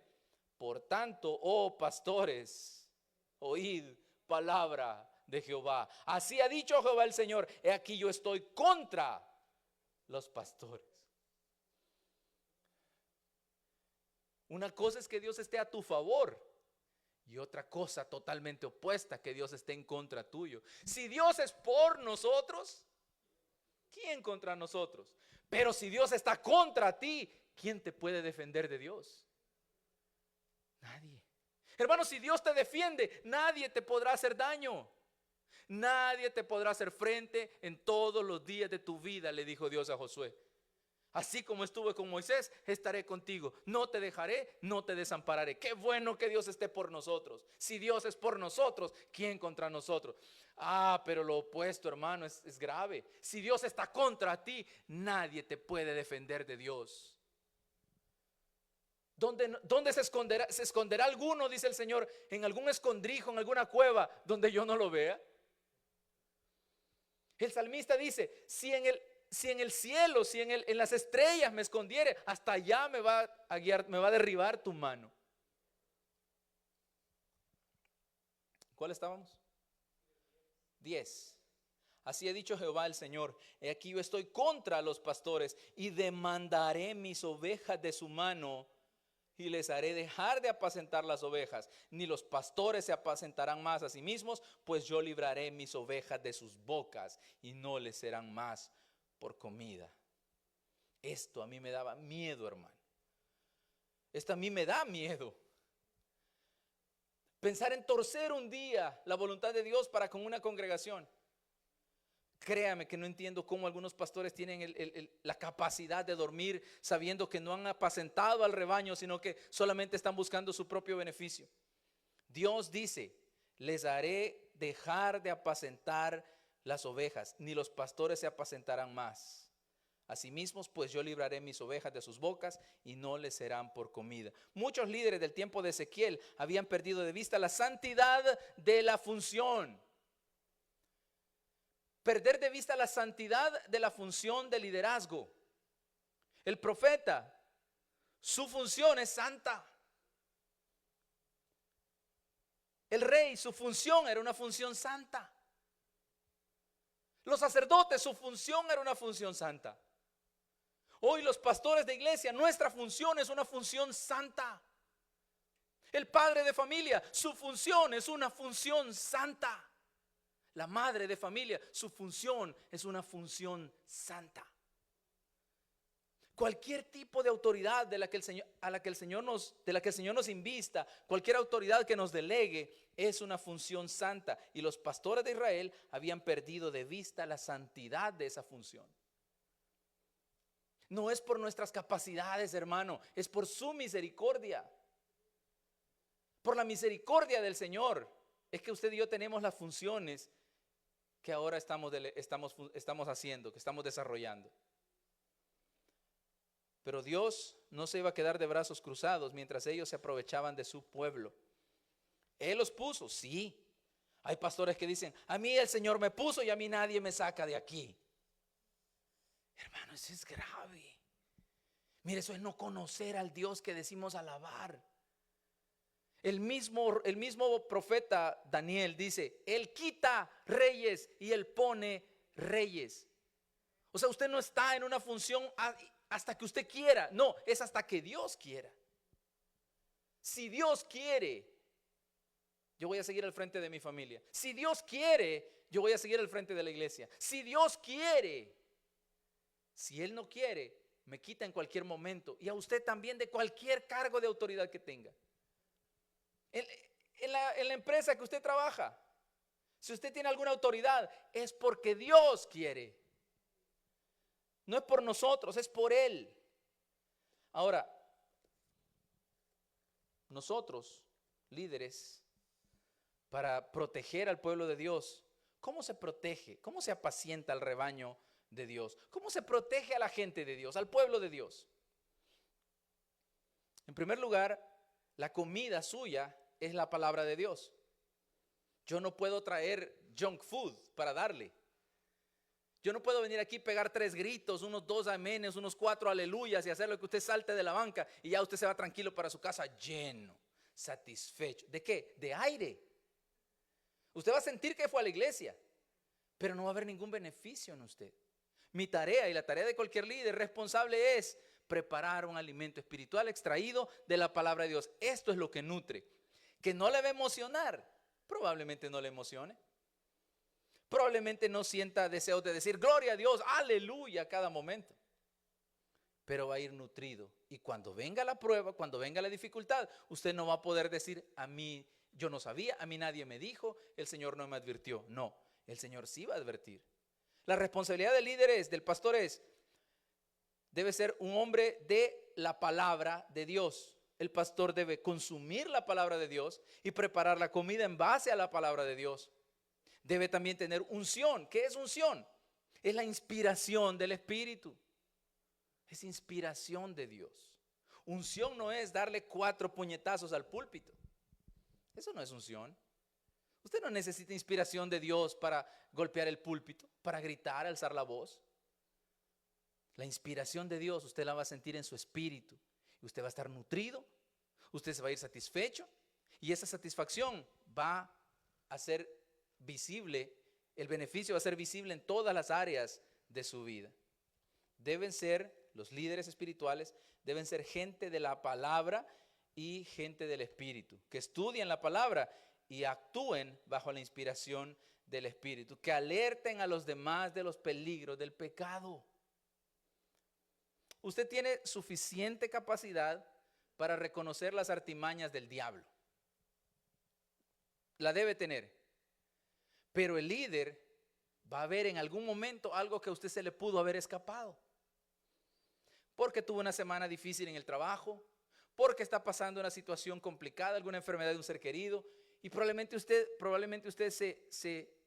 Speaker 1: Por tanto, oh pastores, oíd palabra de Jehová. Así ha dicho Jehová el Señor, he aquí yo estoy contra los pastores. Una cosa es que Dios esté a tu favor y otra cosa totalmente opuesta, que Dios esté en contra tuyo. Si Dios es por nosotros, ¿quién contra nosotros? Pero si Dios está contra ti, ¿quién te puede defender de Dios? Nadie. Hermano, si Dios te defiende, nadie te podrá hacer daño. Nadie te podrá hacer frente en todos los días de tu vida, le dijo Dios a Josué. Así como estuve con Moisés, estaré contigo. No te dejaré, no te desampararé. Qué bueno que Dios esté por nosotros. Si Dios es por nosotros, ¿quién contra nosotros? Pero lo opuesto, hermano, es grave. Si Dios está contra ti, nadie te puede defender de Dios. ¿Dónde se esconderá? ¿Se esconderá alguno, dice el Señor, en algún escondrijo, en alguna cueva donde yo no lo vea? El salmista dice, si en el cielo, si en las estrellas me escondiere, hasta allá me va a guiar, me va a derribar tu mano. ¿Cuál estábamos? 10. Así ha dicho Jehová el Señor, he aquí yo estoy contra los pastores y demandaré mis ovejas de su mano y les haré dejar de apacentar las ovejas, ni los pastores se apacentarán más a sí mismos, pues yo libraré mis ovejas de sus bocas y no les serán más por comida. Esto a mí me daba miedo, hermano. Esto a mí me da miedo. Pensar en torcer un día la voluntad de Dios para con una congregación. Créame que no entiendo cómo algunos pastores tienen la capacidad de dormir sabiendo que no han apacentado al rebaño, sino que solamente están buscando su propio beneficio. Dios dice: les haré dejar de apacentar las ovejas, ni los pastores se apacentarán más. Asimismo, pues yo libraré mis ovejas de sus bocas y no les serán por comida. Muchos líderes del tiempo de Ezequiel habían perdido de vista la santidad de la función. Perder de vista la santidad de la función de liderazgo. El profeta, su función es santa. El rey, su función era una función santa. Los sacerdotes, su función era una función santa. Hoy los pastores de iglesia, nuestra función es una función santa. El padre de familia, su función es una función santa. La madre de familia, su función es una función santa. Cualquier tipo de autoridad de la que el Señor nos invista, cualquier autoridad que nos delegue, es una función santa. Y los pastores de Israel habían perdido de vista la santidad de esa función. No es por nuestras capacidades, hermano, es por su misericordia. Por la misericordia del Señor es que usted y yo tenemos las funciones que ahora estamos haciendo, que estamos desarrollando. Pero Dios no se iba a quedar de brazos cruzados mientras ellos se aprovechaban de su pueblo. Él los puso, sí. Hay pastores que dicen: a mí el Señor me puso y a mí nadie me saca de aquí. Hermano, eso es grave. Mire, eso es no conocer al Dios que decimos alabar. El mismo profeta Daniel dice: Él quita reyes y Él pone reyes. O sea, usted no está en una función hasta que usted quiera. No, es hasta que Dios quiera. Si Dios quiere, yo voy a seguir al frente de mi familia. Si Dios quiere, yo voy a seguir al frente de la iglesia. Si Dios quiere. Si Él no quiere, me quita en cualquier momento. Y a usted también, de cualquier cargo de autoridad que tenga. En la empresa que usted trabaja, si usted tiene alguna autoridad, es porque Dios quiere. No es por nosotros, es por Él. Ahora, nosotros, líderes, para proteger al pueblo de Dios, ¿cómo se protege? ¿Cómo se apacienta al rebaño de Dios? ¿Cómo se protege a la gente de Dios, al pueblo de Dios? En primer lugar, la comida suya es la palabra de Dios. Yo no puedo traer junk food para darle. Yo no puedo venir aquí, pegar 3 gritos, unos 2 amenes, unos 4 aleluyas y hacer lo que usted salte de la banca y ya usted se va tranquilo para su casa lleno, satisfecho. ¿De qué? De aire. Usted va a sentir que fue a la iglesia, pero no va a haber ningún beneficio en usted. Mi tarea y la tarea de cualquier líder responsable es preparar un alimento espiritual extraído de la palabra de Dios. Esto es lo que nutre. Que no le va a emocionar, probablemente no le emocione. Probablemente no sienta deseos de decir gloria a Dios, aleluya a cada momento. Pero va a ir nutrido. Y cuando venga la prueba, cuando venga la dificultad, usted no va a poder decir: a mí yo no sabía, a mí nadie me dijo, el Señor no me advirtió. No, el Señor sí va a advertir. La responsabilidad del líder del pastor debe ser un hombre de la palabra de Dios. El pastor debe consumir la palabra de Dios y preparar la comida en base a la palabra de Dios. Debe también tener unción. ¿Qué es unción? Es la inspiración del Espíritu. Es inspiración de Dios. Unción no es darle 4 puñetazos al púlpito. Eso no es unción. Usted no necesita inspiración de Dios para golpear el púlpito, para gritar, alzar la voz. La inspiración de Dios usted la va a sentir en su espíritu. Y usted va a estar nutrido, usted se va a ir satisfecho. Y esa satisfacción va a ser visible, el beneficio va a ser visible en todas las áreas de su vida. Deben ser, los líderes espirituales, deben ser gente de la palabra y gente del Espíritu, que estudien la palabra y actúen bajo la inspiración del Espíritu, que alerten a los demás de los peligros del pecado. Usted tiene suficiente capacidad para reconocer las artimañas del diablo. la debe tener. Pero el líder va a ver en algún momento algo que a usted se le pudo haber escapado. Porque tuvo una semana difícil en el trabajo, porque está pasando una situación complicada, alguna enfermedad de un ser querido, y probablemente usted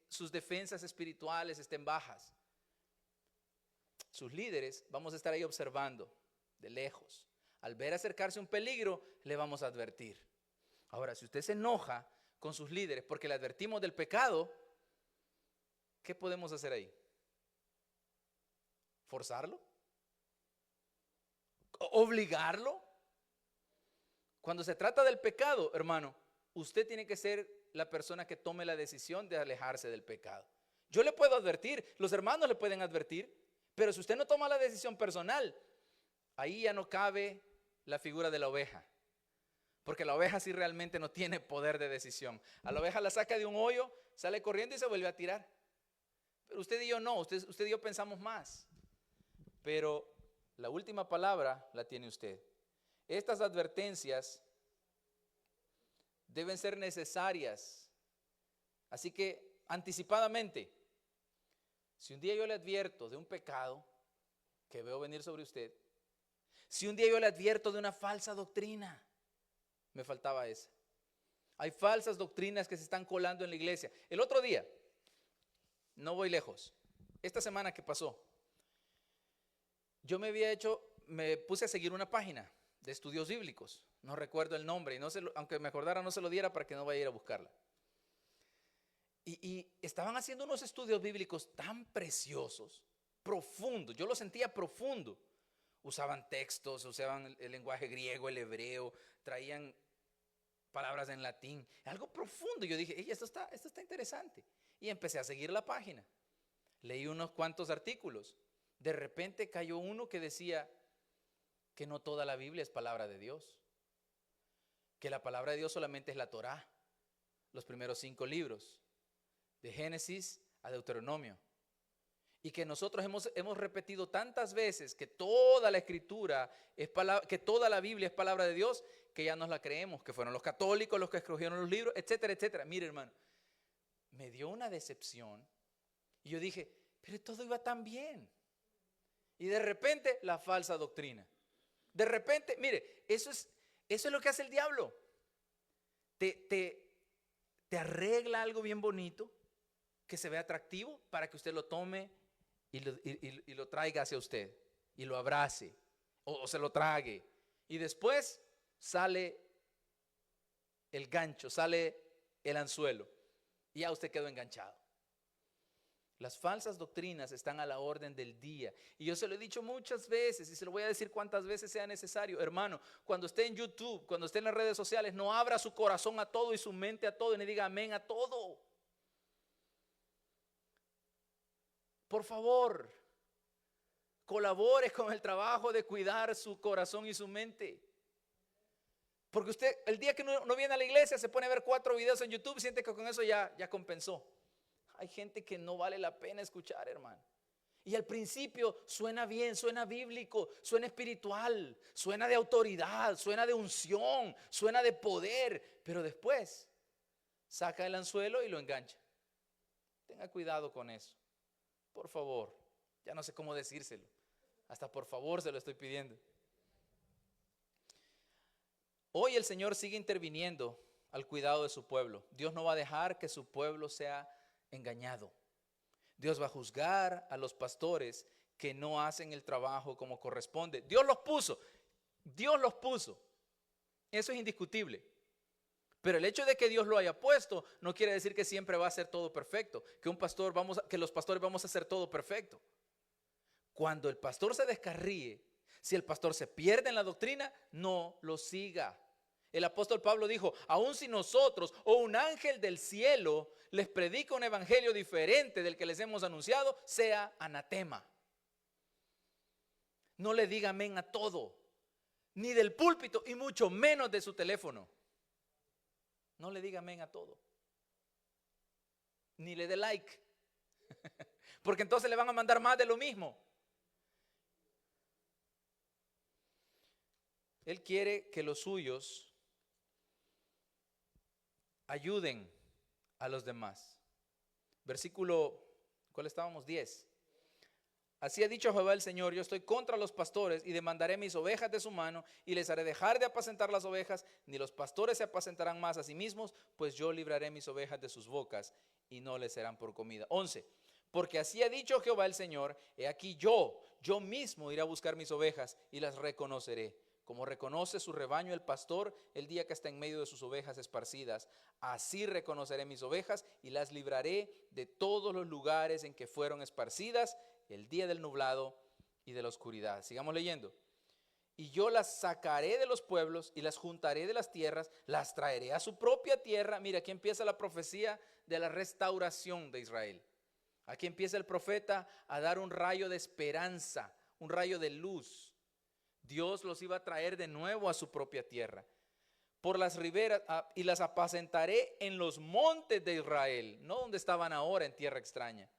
Speaker 1: sus defensas espirituales estén bajas. Sus líderes vamos a estar ahí observando de lejos. Al ver acercarse un peligro, le vamos a advertir. Ahora, si usted se enoja con sus líderes porque le advertimos del pecado, ¿qué podemos hacer ahí? ¿Forzarlo? ¿Obligarlo? Cuando se trata del pecado, hermano, usted tiene que ser la persona que tome la decisión de alejarse del pecado. Yo le puedo advertir, los hermanos le pueden advertir, pero si usted no toma la decisión personal, ahí ya no cabe la figura de la oveja. Porque la oveja sí realmente no tiene poder de decisión. A la oveja la saca de un hoyo, sale corriendo y se vuelve a tirar. Pero usted y yo no, usted y yo pensamos más. Pero la última palabra la tiene usted. Estas advertencias deben ser necesarias. Así que anticipadamente, si un día yo le advierto de un pecado que veo venir sobre usted, si un día yo le advierto de una falsa doctrina, me faltaba esa. Hay falsas doctrinas que se están colando en la iglesia. El otro día, no voy lejos, esta semana que pasó, yo me puse a seguir una página de estudios bíblicos, no recuerdo el nombre, y aunque me acordara no se lo diera para que no vaya a ir a buscarla. Y estaban haciendo unos estudios bíblicos tan preciosos, profundos, yo lo sentía profundo. Usaban textos, usaban el lenguaje griego, el hebreo, traían palabras en latín, algo profundo. Yo dije, esto está interesante. Y empecé a seguir la página. Leí unos cuantos artículos. De repente cayó uno que decía que no toda la Biblia es palabra de Dios. Que la palabra de Dios solamente es la Torá, los primeros 5 libros, de Génesis a Deuteronomio. Y que nosotros hemos repetido tantas veces que toda la escritura es palabra, que toda la Biblia es palabra de Dios, que ya nos la creemos, que fueron los católicos los que escogieron los libros, etcétera, etcétera. Mire, hermano, me dio una decepción y yo dije, pero todo iba tan bien. Y de repente la falsa doctrina. De repente, mire, eso es lo que hace el diablo. Te arregla algo bien bonito, que se vea atractivo para que usted lo tome y lo traiga hacia usted y lo abrace o se lo trague, y después sale el gancho, sale el anzuelo y ya usted quedó enganchado. Las falsas doctrinas están a la orden del día y yo se lo he dicho muchas veces y se lo voy a decir cuantas veces sea necesario. Hermano, cuando esté en YouTube, cuando esté en las redes sociales, no abra su corazón a todo y su mente a todo y no diga amén a todo. Por favor, colabore con el trabajo de cuidar su corazón y su mente. Porque usted, el día que no viene a la iglesia, se pone a ver 4 videos en YouTube y siente que con eso ya compensó. Hay gente que no vale la pena escuchar, hermano. Y al principio suena bien, suena bíblico, suena espiritual, suena de autoridad, suena de unción, suena de poder. Pero después saca el anzuelo y lo engancha. Tenga cuidado con eso. Por favor, ya no sé cómo decírselo. Hasta por favor se lo estoy pidiendo. Hoy el Señor sigue interviniendo al cuidado de su pueblo. Dios no va a dejar que su pueblo sea engañado. Dios va a juzgar a los pastores que no hacen el trabajo como corresponde. Dios los puso. Eso es indiscutible. Pero el hecho de que Dios lo haya puesto no quiere decir que siempre va a ser todo perfecto, que los pastores vamos a hacer todo perfecto. Cuando el pastor se descarríe, si el pastor se pierde en la doctrina, no lo siga. El apóstol Pablo dijo, aun si nosotros o un ángel del cielo les predica un evangelio diferente del que les hemos anunciado, sea anatema. No le diga amén a todo, ni del púlpito y mucho menos de su teléfono. No le diga amén a todo, ni le dé like, porque entonces le van a mandar más de lo mismo. Él quiere que los suyos ayuden a los demás. Versículo, ¿cuál estábamos? 10. Así ha dicho Jehová el Señor: yo estoy contra los pastores y demandaré mis ovejas de su mano y les haré dejar de apacentar las ovejas, ni los pastores se apacentarán más a sí mismos, pues yo libraré mis ovejas de sus bocas y no les serán por comida. 11. Porque así ha dicho Jehová el Señor: he aquí yo mismo iré a buscar mis ovejas y las reconoceré. Como reconoce su rebaño el pastor el día que está en medio de sus ovejas esparcidas, así reconoceré mis ovejas y las libraré de todos los lugares en que fueron esparcidas el día del nublado y de la oscuridad. Sigamos leyendo. Y yo las sacaré de los pueblos y las juntaré de las tierras, las traeré a su propia tierra. Mira, aquí empieza la profecía de la restauración de Israel. Aquí empieza el profeta a dar un rayo de esperanza, un rayo de luz. Dios los iba a traer de nuevo a su propia tierra. Por las riberas, y las apacentaré en los montes de Israel, no donde estaban ahora en tierra extraña.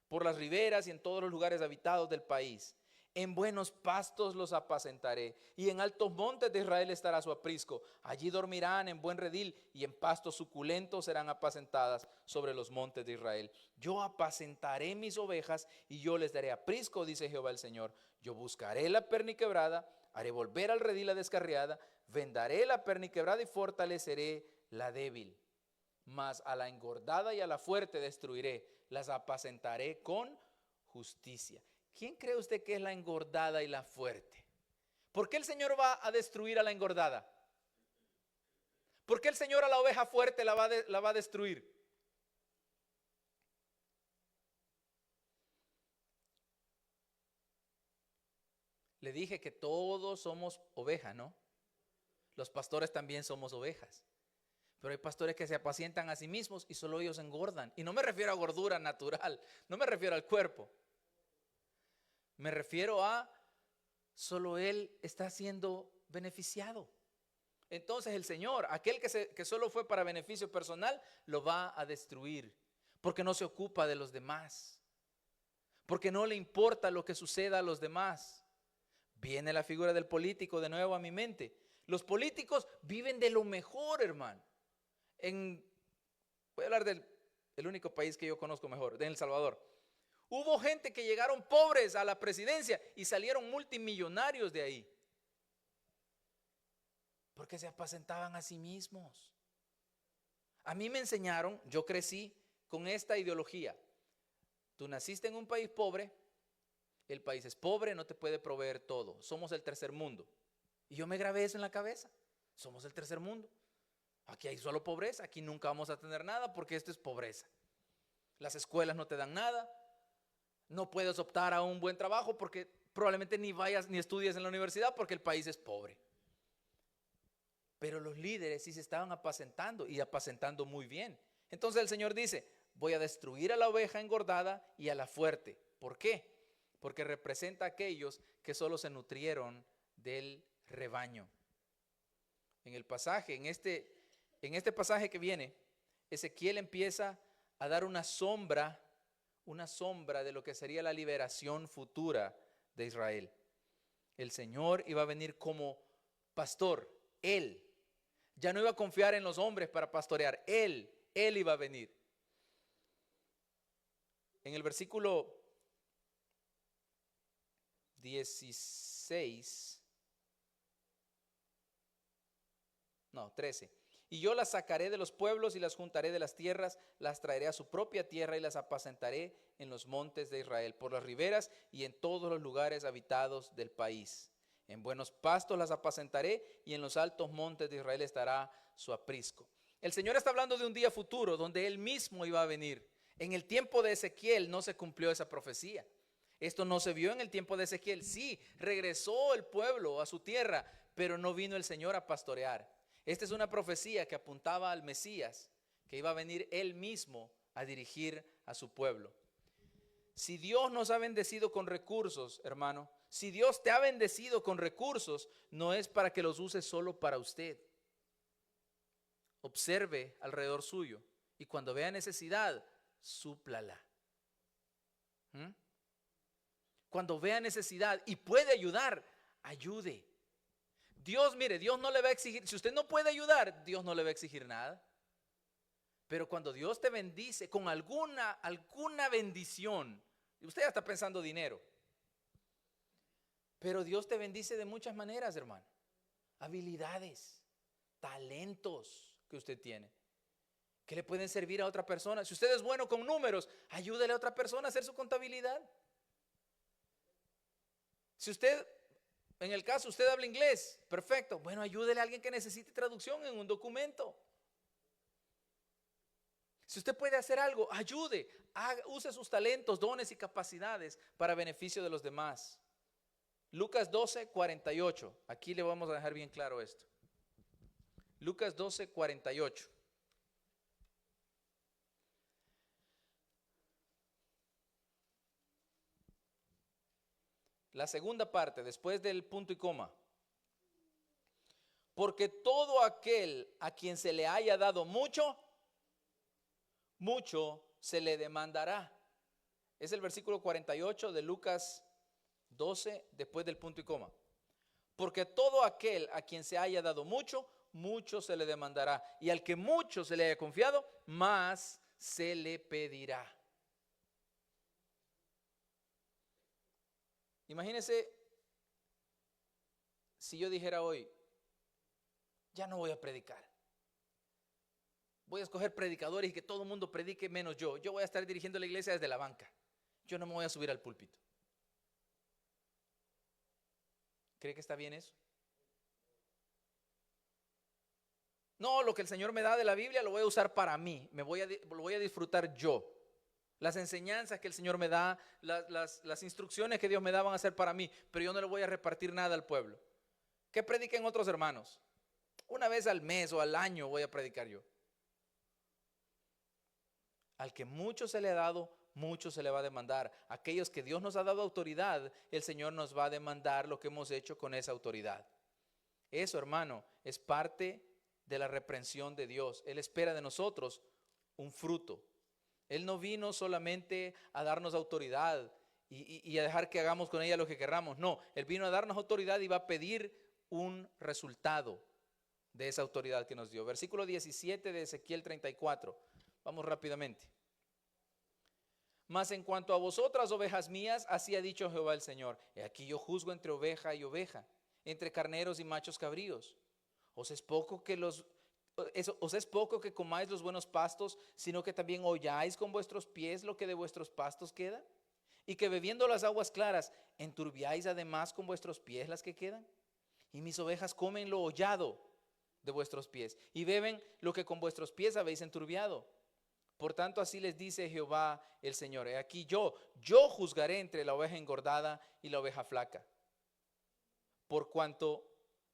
Speaker 1: Por las riberas y en todos los lugares habitados del país. En buenos pastos los apacentaré, y en altos montes de Israel estará su aprisco. Allí dormirán en buen redil, y en pastos suculentos serán apacentadas sobre los montes de Israel. Yo apacentaré mis ovejas, y yo les daré aprisco, dice Jehová el Señor. Yo buscaré la perniquebrada, haré volver al redil la descarriada, vendaré la perniquebrada y fortaleceré la débil. Mas a la engordada y a la fuerte destruiré, las apacentaré con justicia. ¿Quién cree usted que es la engordada y la fuerte? ¿Por qué el Señor va a destruir a la engordada? ¿Por qué el Señor a la oveja fuerte la va a destruir? Le dije que todos somos ovejas, ¿no? Los pastores también somos ovejas. Pero hay pastores que se apacientan a sí mismos y solo ellos engordan. Y no me refiero a gordura natural, no me refiero al cuerpo. Me refiero a solo él está siendo beneficiado. Entonces el Señor, aquel que solo fue para beneficio personal, lo va a destruir. Porque no se ocupa de los demás. Porque no le importa lo que suceda a los demás. Viene la figura del político de nuevo a mi mente. Los políticos viven de lo mejor, hermano. Voy a hablar del único país que yo conozco mejor, de El Salvador. Hubo gente que llegaron pobres a la presidencia y salieron multimillonarios de ahí. Porque se apacentaban a sí mismos. A mí me enseñaron, yo crecí con esta ideología. Tú naciste en un país pobre, el país es pobre, no te puede proveer todo. Somos el tercer mundo. Y yo me grabé eso en la cabeza. Somos el tercer mundo. Aquí hay solo pobreza, aquí nunca vamos a tener nada porque esto es pobreza. Las escuelas no te dan nada. No puedes optar a un buen trabajo porque probablemente ni vayas ni estudies en la universidad porque el país es pobre. Pero los líderes sí se estaban apacentando y apacentando muy bien. Entonces el Señor dice: voy a destruir a la oveja engordada y a la fuerte. ¿Por qué? Porque representa a aquellos que solo se nutrieron del rebaño. En el pasaje, en este pasaje que viene, Ezequiel empieza a dar una sombra de lo que sería la liberación futura de Israel. El Señor iba a venir como pastor. Él ya no iba a confiar en los hombres para pastorear. Él iba a venir. En el versículo 13. Y yo las sacaré de los pueblos y las juntaré de las tierras, las traeré a su propia tierra y las apacentaré en los montes de Israel, por las riberas y en todos los lugares habitados del país. En buenos pastos las apacentaré y en los altos montes de Israel estará su aprisco. El Señor está hablando de un día futuro donde Él mismo iba a venir. En el tiempo de Ezequiel no se cumplió esa profecía. Esto no se vio en el tiempo de Ezequiel. Sí, regresó el pueblo a su tierra, pero no vino el Señor a pastorear. Esta es una profecía que apuntaba al Mesías, que iba a venir Él mismo a dirigir a su pueblo. Si Dios nos ha bendecido con recursos, hermano, si Dios te ha bendecido con recursos, no es para que los uses solo para usted. Observe alrededor suyo y cuando vea necesidad, súplala. Cuando vea necesidad y puede ayudar, ayude. Dios, mire, Dios no le va a exigir, si usted no puede ayudar, Dios no le va a exigir nada. Pero cuando Dios te bendice con alguna bendición, y usted ya está pensando dinero, pero Dios te bendice de muchas maneras, hermano. Habilidades, talentos que usted tiene, que le pueden servir a otra persona. Si usted es bueno con números, ayúdele a otra persona a hacer su contabilidad. Si usted, en el caso, usted habla inglés, perfecto. Bueno, ayúdele a alguien que necesite traducción en un documento. Si usted puede hacer algo, ayude, use sus talentos, dones y capacidades para beneficio de los demás. Lucas 12, 48. Aquí le vamos a dejar bien claro esto. Lucas 12, 48. La segunda parte, después del punto y coma. Porque todo aquel a quien se le haya dado mucho, mucho se le demandará. Es el versículo 48 de Lucas 12, después del punto y coma. Porque todo aquel a quien se haya dado mucho, mucho se le demandará. Y al que mucho se le haya confiado, más se le pedirá. Imagínese si yo dijera hoy, ya no voy a predicar. Voy a escoger predicadores y que todo el mundo predique menos yo. Yo voy a estar dirigiendo la iglesia desde la banca. Yo no me voy a subir al púlpito. ¿Cree que está bien eso? No, lo que el Señor me da de la Biblia lo voy a usar para mí. Lo voy a disfrutar yo. Las enseñanzas que el Señor me da, las instrucciones que Dios me da van a ser para mí. Pero yo no le voy a repartir nada al pueblo. ¿Qué prediquen otros hermanos? Una vez al mes o al año voy a predicar yo. Al que mucho se le ha dado, mucho se le va a demandar. Aquellos que Dios nos ha dado autoridad, el Señor nos va a demandar lo que hemos hecho con esa autoridad. Eso, hermano, es parte de la reprensión de Dios. Él espera de nosotros un fruto. Él no vino solamente a darnos autoridad y a dejar que hagamos con ella lo que querramos. No, Él vino a darnos autoridad y va a pedir un resultado de esa autoridad que nos dio. Versículo 17 de Ezequiel 34. Vamos rápidamente. Mas en cuanto a vosotras, ovejas mías, así ha dicho Jehová el Señor: he aquí yo juzgo entre oveja y oveja, entre carneros y machos cabríos. ¿Os es poco que comáis los buenos pastos, sino que también holláis con vuestros pies lo que de vuestros pastos queda? Y que bebiendo las aguas claras, enturbiáis además con vuestros pies las que quedan. Y mis ovejas comen lo hollado de vuestros pies, y beben lo que con vuestros pies habéis enturbiado. Por tanto, así les dice Jehová el Señor: he aquí yo juzgaré entre la oveja engordada y la oveja flaca. Por cuanto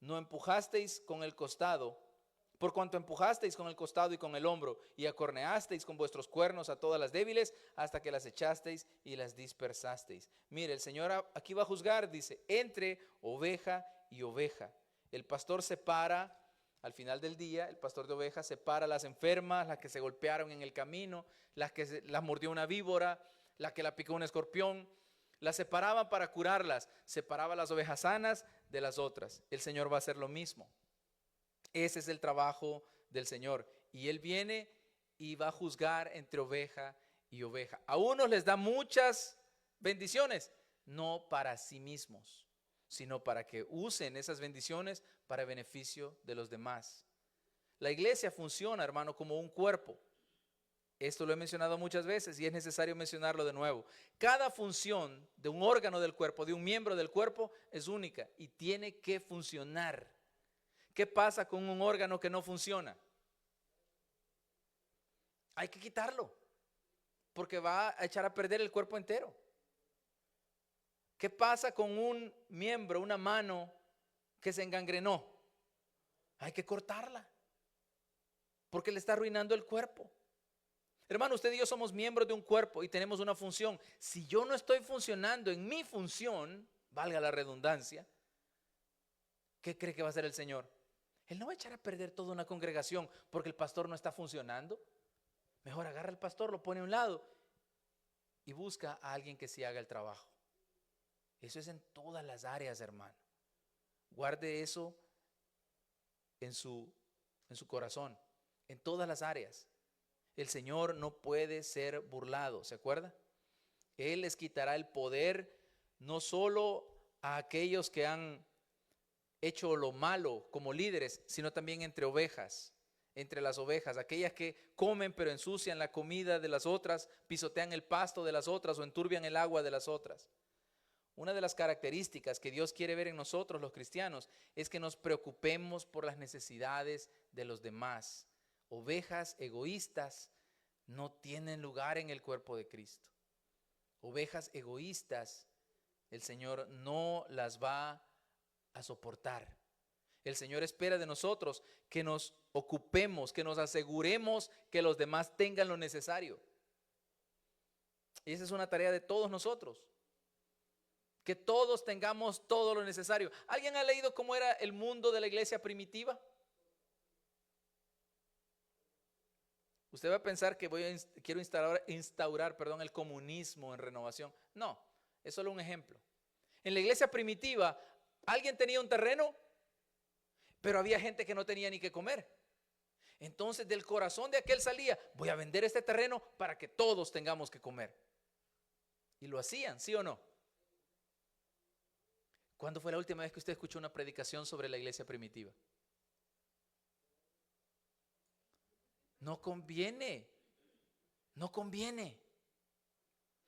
Speaker 1: empujasteis con el costado y con el hombro, y acorneasteis con vuestros cuernos a todas las débiles, hasta que las echasteis y las dispersasteis. Mire, el Señor aquí va a juzgar, dice, entre oveja y oveja. El pastor separa. Al final del día, el pastor de ovejas separa las enfermas, las que se golpearon en el camino, las que las mordió una víbora, las que la picó un escorpión. Las separaban para curarlas. Separaba las ovejas sanas de las otras. El Señor va a hacer lo mismo. Ese es el trabajo del Señor. Y Él viene y va a juzgar entre oveja y oveja. A unos les da muchas bendiciones, no para sí mismos, sino para que usen esas bendiciones para beneficio de los demás. La iglesia funciona, hermano, como un cuerpo. Esto lo he mencionado muchas veces y es necesario mencionarlo de nuevo. Cada función de un órgano del cuerpo, de un miembro del cuerpo, es única y tiene que funcionar. ¿Qué pasa con un órgano que no funciona? Hay que quitarlo, porque va a echar a perder el cuerpo entero. ¿Qué pasa con un miembro, una mano que se engangrenó? Hay que cortarla, porque le está arruinando el cuerpo. Hermano, usted y yo somos miembros de un cuerpo y tenemos una función. Si yo no estoy funcionando en mi función, valga la redundancia, ¿qué cree que va a hacer el Señor? Él no va a echar a perder toda una congregación porque el pastor no está funcionando. Mejor agarra al pastor, lo pone a un lado y busca a alguien que sí haga el trabajo. Eso es en todas las áreas, hermano. Guarde eso en su corazón, en todas las áreas. el Señor no puede ser burlado, ¿se acuerda? Él les quitará el poder no solo a aquellos que han hecho lo malo como líderes, sino también entre ovejas, entre las ovejas, aquellas que comen pero ensucian la comida de las otras, pisotean el pasto de las otras o enturbian el agua de las otras. Una de las características que Dios quiere ver en nosotros los cristianos es que nos preocupemos por las necesidades de los demás. Ovejas egoístas no tienen lugar en el cuerpo de Cristo. Ovejas egoístas, el Señor no las va a soportar. El Señor espera de nosotros que nos ocupemos, que nos aseguremos que los demás tengan lo necesario. Y esa es una tarea de todos nosotros. Que todos tengamos todo lo necesario. ¿Alguien ha leído cómo era el mundo de la iglesia primitiva? Usted va a pensar que quiero instaurar el comunismo en Renovación. No, es solo un ejemplo. En la iglesia primitiva, alguien tenía un terreno, pero había gente que no tenía ni qué comer. Entonces del corazón de aquel salía, voy a vender este terreno para que todos tengamos que comer. Y lo hacían, ¿sí o no? ¿Cuándo fue la última vez que usted escuchó una predicación sobre la iglesia primitiva? No conviene. No conviene.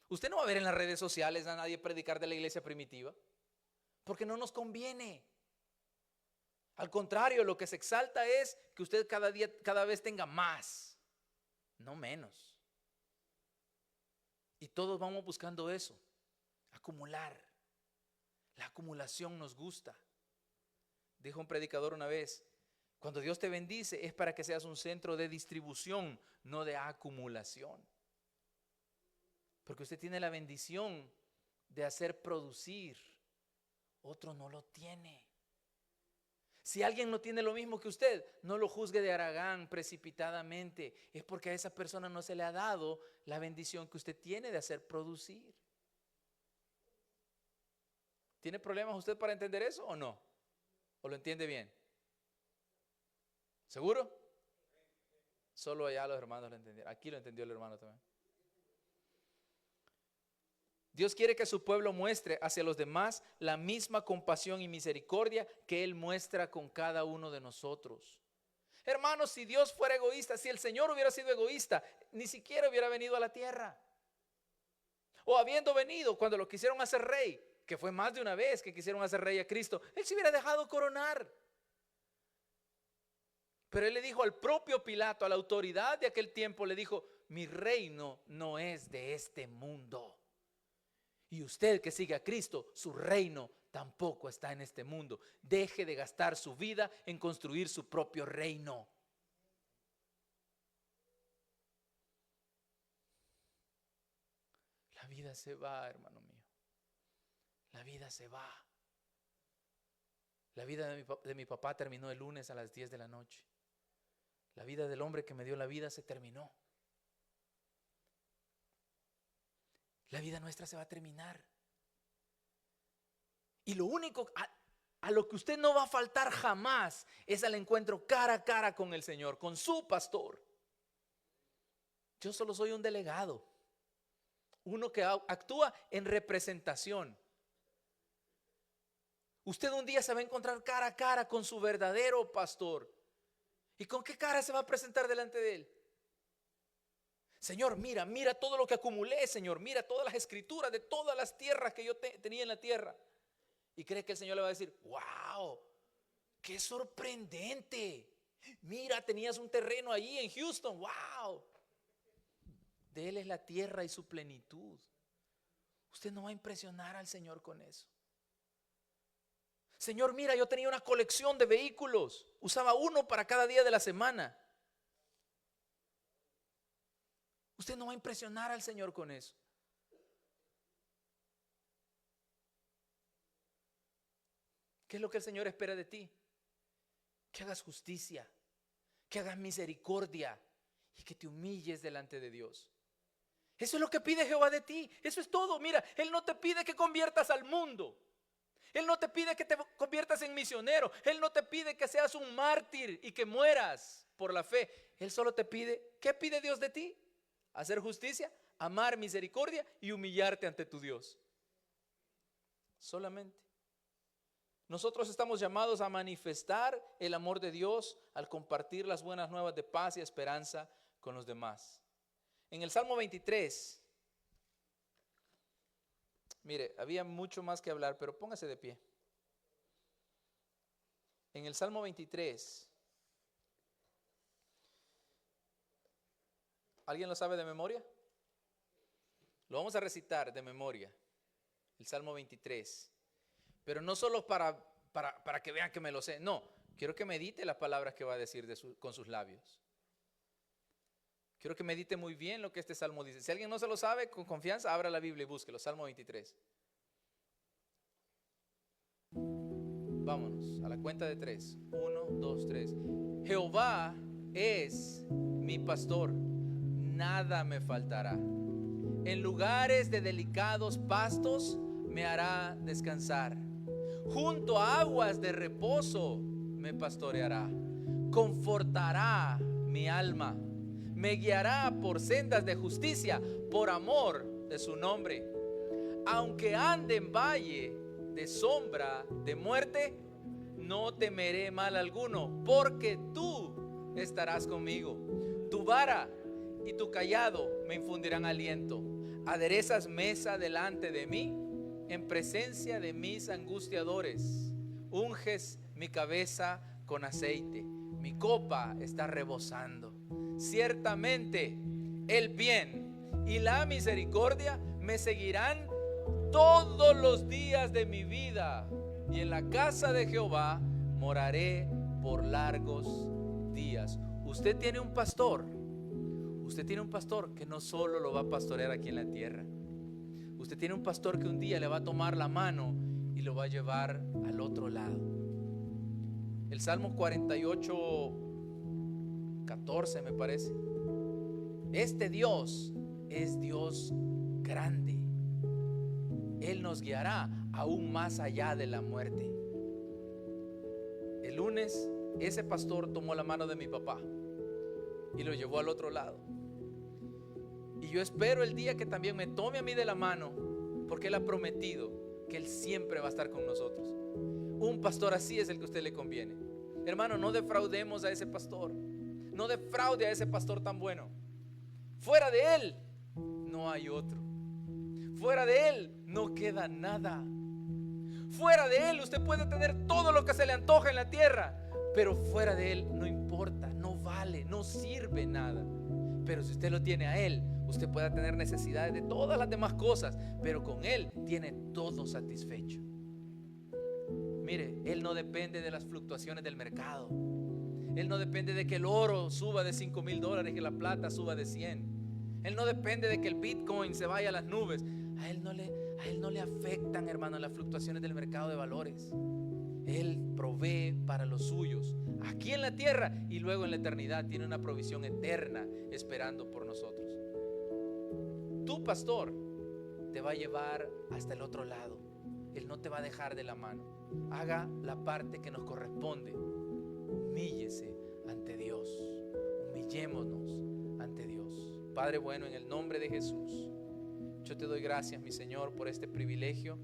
Speaker 1: Usted no va a ver en las redes sociales a nadie predicar de la iglesia primitiva, porque no nos conviene. Al contrario, lo que se exalta es que usted cada vez tenga más, no menos. Y todos vamos buscando eso, acumular. La acumulación nos gusta. Dijo un predicador una vez, cuando Dios te bendice es para que seas un centro de distribución, no de acumulación. Porque usted tiene la bendición de hacer producir, otro no lo tiene. Si alguien no tiene lo mismo que usted, no lo juzgue de haragán precipitadamente. Es porque a esa persona no se le ha dado la bendición que usted tiene de hacer producir. ¿Tiene problemas usted para entender eso o no? ¿O lo entiende bien? ¿Seguro? Solo allá los hermanos lo entendieron. Aquí lo entendió el hermano también. Dios quiere que su pueblo muestre hacia los demás la misma compasión y misericordia que Él muestra con cada uno de nosotros. Hermanos, si Dios fuera egoísta, si el Señor hubiera sido egoísta, ni siquiera hubiera venido a la tierra. O habiendo venido cuando lo quisieron hacer rey, que fue más de una vez que quisieron hacer rey a Cristo, Él se hubiera dejado coronar. Pero Él le dijo al propio Pilato, a la autoridad de aquel tiempo, le dijo, mi reino no es de este mundo. Y usted que sigue a Cristo, su reino tampoco está en este mundo. Deje de gastar su vida en construir su propio reino. La vida se va, hermano mío. La vida se va. La vida de mi papá terminó el lunes a las 10 de la noche. La vida del hombre que me dio la vida se terminó. La vida nuestra se va a terminar. Y lo único a lo que usted no va a faltar jamás es al encuentro cara a cara con el Señor, con su pastor. Yo solo soy un delegado, uno que actúa en representación. Usted un día se va a encontrar cara a cara con su verdadero pastor. ¿Y con qué cara se va a presentar delante de él? Señor, mira todo lo que acumulé, Señor. Mira todas las escrituras de todas las tierras que yo tenía en la tierra. Y cree que el Señor le va a decir, wow, qué sorprendente. Mira, tenías un terreno allí en Houston, wow. De Él es la tierra y su plenitud. Usted no va a impresionar al Señor con eso. Señor, mira, yo tenía una colección de vehículos. Usaba uno para cada día de la semana. Usted no va a impresionar al Señor con eso. ¿Qué es lo que el Señor espera de ti? Que hagas justicia, que hagas misericordia y que te humilles delante de Dios. Eso es lo que pide Jehová de ti. Eso es todo. Mira, Él no te pide que conviertas al mundo. Él no te pide que te conviertas en misionero. Él no te pide que seas un mártir y que mueras por la fe. Él solo te pide, ¿qué pide Dios de ti? Hacer justicia, amar misericordia y humillarte ante tu Dios. Solamente. Nosotros estamos llamados a manifestar el amor de Dios al compartir las buenas nuevas de paz y esperanza con los demás. En el Salmo 23, mire, había mucho más que hablar, pero póngase de pie. En el Salmo 23, ¿alguien lo sabe de memoria? Lo vamos a recitar de memoria, el Salmo 23. Pero no solo para que vean que me lo sé. No, quiero que medite las palabras que va a decir con sus labios. Quiero que medite muy bien lo que este salmo dice. Si alguien no se lo sabe, con confianza, abra la Biblia y búsquelo. Salmo 23. Vámonos, a la cuenta de 3. 1, 2, 3. Jehová es mi pastor, nada me faltará. En lugares de delicados pastos me hará descansar. Junto a aguas de reposo me pastoreará. Confortará mi alma. Me guiará por sendas de justicia por amor de su nombre. Aunque ande en valle de sombra de muerte, no temeré mal alguno, porque tú estarás conmigo. Tu vara y tu cayado me infundirán aliento. Aderezas mesa delante de mí en presencia de mis angustiadores. Unges mi cabeza con aceite, mi copa está rebosando. Ciertamente el bien y la misericordia me seguirán todos los días de mi vida, y en la casa de Jehová moraré por largos días. Usted tiene un pastor. Usted tiene un pastor que no solo lo va a pastorear aquí en la tierra. Usted tiene un pastor que un día le va a tomar la mano y lo va a llevar al otro lado. El Salmo 48, 14 me parece. Este Dios es Dios grande. Él nos guiará aún más allá de la muerte. El lunes ese pastor tomó la mano de mi papá y lo llevó al otro lado. Y yo espero el día que también me tome a mí de la mano, porque Él ha prometido que Él siempre va a estar con nosotros. Un pastor así es el que a usted le conviene. Hermano, no defraudemos a ese pastor. No defraude a ese pastor tan bueno. Fuera de Él no hay otro. Fuera de Él no queda nada. Fuera de Él usted puede tener todo lo que se le antoja en la tierra, pero fuera de Él no importa, no vale, no sirve nada. Pero si usted lo tiene a Él, usted puede tener necesidades de todas las demás cosas, pero con Él tiene todo satisfecho. Mire, Él no depende de las fluctuaciones del mercado. Él no depende de que el oro suba de $5,000 y que la plata suba de 100. Él no depende de que el Bitcoin se vaya a las nubes. A Él no le afectan, hermano, las fluctuaciones del mercado de valores. Él provee para los suyos aquí en la tierra, y luego en la eternidad tiene una provisión eterna esperando por nosotros. Tu pastor te va a llevar hasta el otro lado. Él no te va a dejar de la mano. Haga la parte que nos corresponde. Humíllese ante Dios. Humillémonos ante Dios. Padre bueno, en el nombre de Jesús, yo te doy gracias, mi Señor, por este privilegio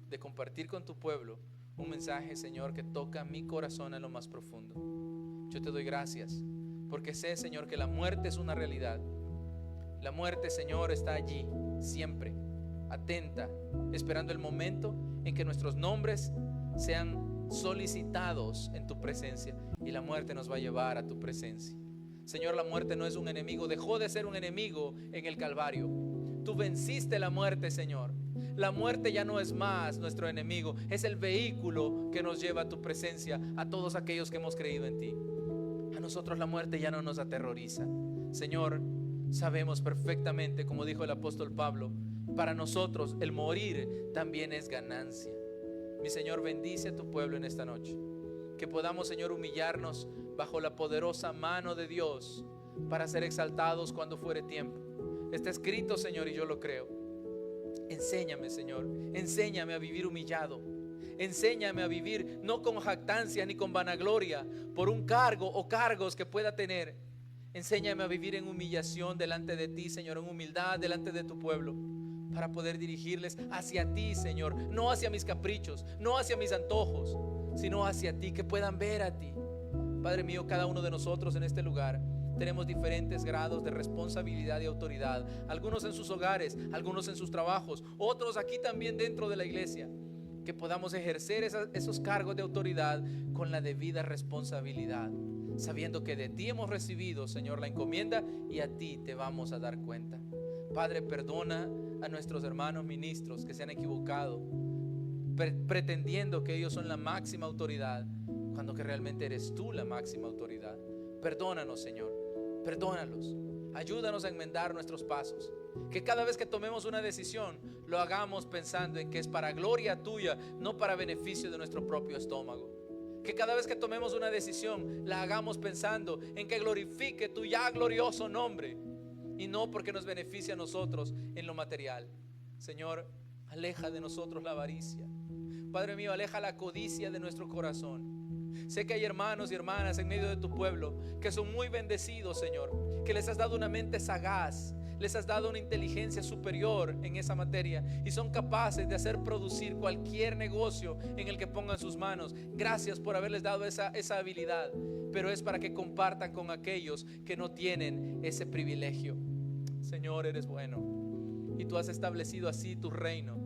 Speaker 1: de compartir con tu pueblo un mensaje, Señor, que toca mi corazón en lo más profundo. Yo te doy gracias porque sé, Señor, que la muerte es una realidad. La muerte, Señor, está allí siempre, atenta, esperando el momento en que nuestros nombres sean solicitados en tu presencia, y la muerte nos va a llevar a tu presencia. Señor, la muerte no es un enemigo, dejó de ser un enemigo en el Calvario. Tú venciste la muerte, Señor. La muerte ya no es más nuestro enemigo, es el vehículo que nos lleva a tu presencia, a todos aquellos que hemos creído en ti. A nosotros la muerte ya no nos aterroriza. Señor, sabemos perfectamente, como dijo el apóstol Pablo, para nosotros el morir también es ganancia. Mi Señor, bendice a tu pueblo en esta noche. Que podamos, Señor, humillarnos bajo la poderosa mano de Dios para ser exaltados cuando fuere tiempo. Está escrito, Señor, y yo lo creo. Enséñame, Señor, enséñame a vivir humillado. Enséñame a vivir no con jactancia ni con vanagloria por un cargo o cargos que pueda tener. Enséñame a vivir en humillación delante de ti, Señor, en humildad delante de tu pueblo, para poder dirigirles hacia ti, Señor, no hacia mis caprichos, no hacia mis antojos, sino hacia ti, que puedan ver a ti. Padre mío, cada uno de nosotros en este lugar tenemos diferentes grados de responsabilidad y autoridad, algunos en sus hogares, algunos en sus trabajos, otros aquí también dentro de la iglesia. Que podamos ejercer esos cargos de autoridad con la debida responsabilidad, sabiendo que de ti hemos recibido, Señor, la encomienda, y a ti te vamos a dar cuenta. Padre, perdona a nuestros hermanos ministros que se han equivocado, pretendiendo que ellos son la máxima autoridad, cuando que realmente eres tú la máxima autoridad. Perdónanos, Señor, perdónalos. Ayúdanos a enmendar nuestros pasos. Que cada vez que tomemos una decisión lo hagamos pensando en que es para gloria tuya, no para beneficio de nuestro propio estómago. Que cada vez que tomemos una decisión la hagamos pensando en que glorifique tu ya glorioso nombre, y no porque nos beneficie a nosotros en lo material. Señor, aleja de nosotros la avaricia. Padre mío, aleja la codicia de nuestro corazón. Sé que hay hermanos y hermanas en medio de tu pueblo que son muy bendecidos, Señor, que les has dado una mente sagaz, les has dado una inteligencia superior en esa materia y son capaces de hacer producir cualquier negocio en el que pongan sus manos. Gracias por haberles dado esa habilidad, pero es para que compartan con aquellos que no tienen ese privilegio. Señor, eres bueno y tú has establecido así tu reino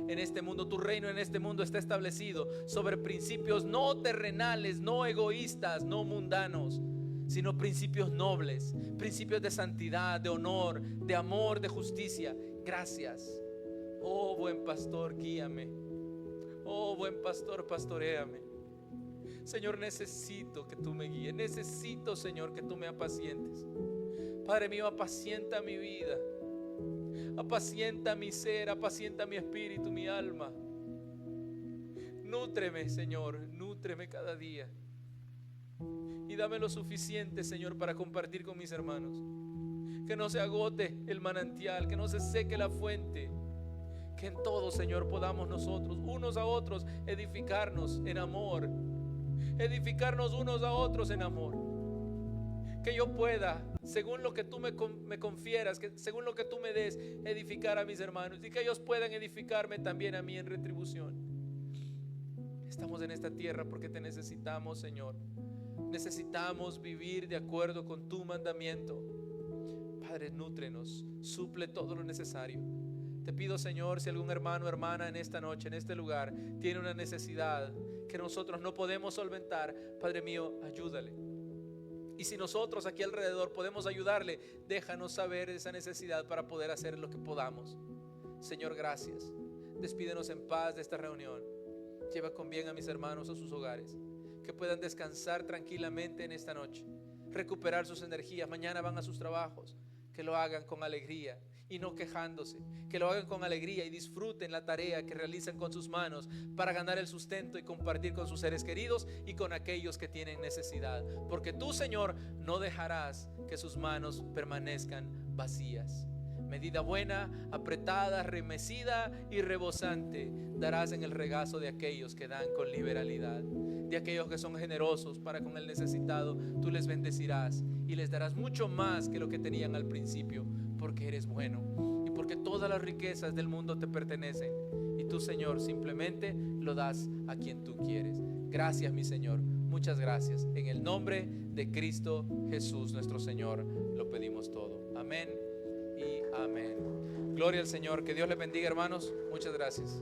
Speaker 1: en este mundo. Tu reino en este mundo está establecido sobre principios no terrenales, no egoístas, no mundanos, sino principios nobles, principios de santidad, de honor, de amor, de justicia. Gracias. Oh buen pastor, guíame. Oh buen pastor, pastoréame. Señor, necesito que tú me guíes. Necesito, Señor, que tú me apacientes. Padre mío, apacienta mi vida, apacienta mi ser, apacienta mi espíritu, mi alma. Nútreme, Señor, nútreme cada día. Y dame lo suficiente, Señor, para compartir con mis hermanos. Que no se agote el manantial, que no se seque la fuente. Que en todo, Señor, podamos nosotros, unos a otros, edificarnos en amor. Edificarnos unos a otros en amor. Que yo pueda, según lo que tú me confieras, que según lo que tú me des, edificar a mis hermanos, y que ellos puedan edificarme también a mí en retribución. Estamos en esta tierra porque te necesitamos, Señor. Necesitamos vivir de acuerdo con tu mandamiento. Padre, nútrenos, suple todo lo necesario. Te pido, Señor, si algún hermano o hermana en esta noche, en este lugar, tiene una necesidad que nosotros no podemos solventar, Padre mío, ayúdale. Y si nosotros aquí alrededor podemos ayudarle, déjanos saber esa necesidad para poder hacer lo que podamos. Señor, gracias. Despídenos en paz de esta reunión. Lleva con bien a mis hermanos a sus hogares, que puedan descansar tranquilamente en esta noche, recuperar sus energías. Mañana van a sus trabajos, que lo hagan con alegría y no quejándose, que lo hagan con alegría y disfruten la tarea que realizan con sus manos para ganar el sustento y compartir con sus seres queridos y con aquellos que tienen necesidad, porque tú, Señor, no dejarás que sus manos permanezcan vacías. Medida buena, apretada, remecida y rebosante darás en el regazo de aquellos que dan con liberalidad, de aquellos que son generosos para con el necesitado. Tú les bendecirás y les darás mucho más que lo que tenían al principio, porque eres bueno y porque todas las riquezas del mundo te pertenecen, y tú, Señor, simplemente lo das a quien tú quieres. Gracias, mi Señor, muchas gracias. En el nombre de Cristo Jesús nuestro Señor lo pedimos todo. Amén y amén. Gloria al Señor. Que Dios les bendiga, hermanos. Muchas gracias.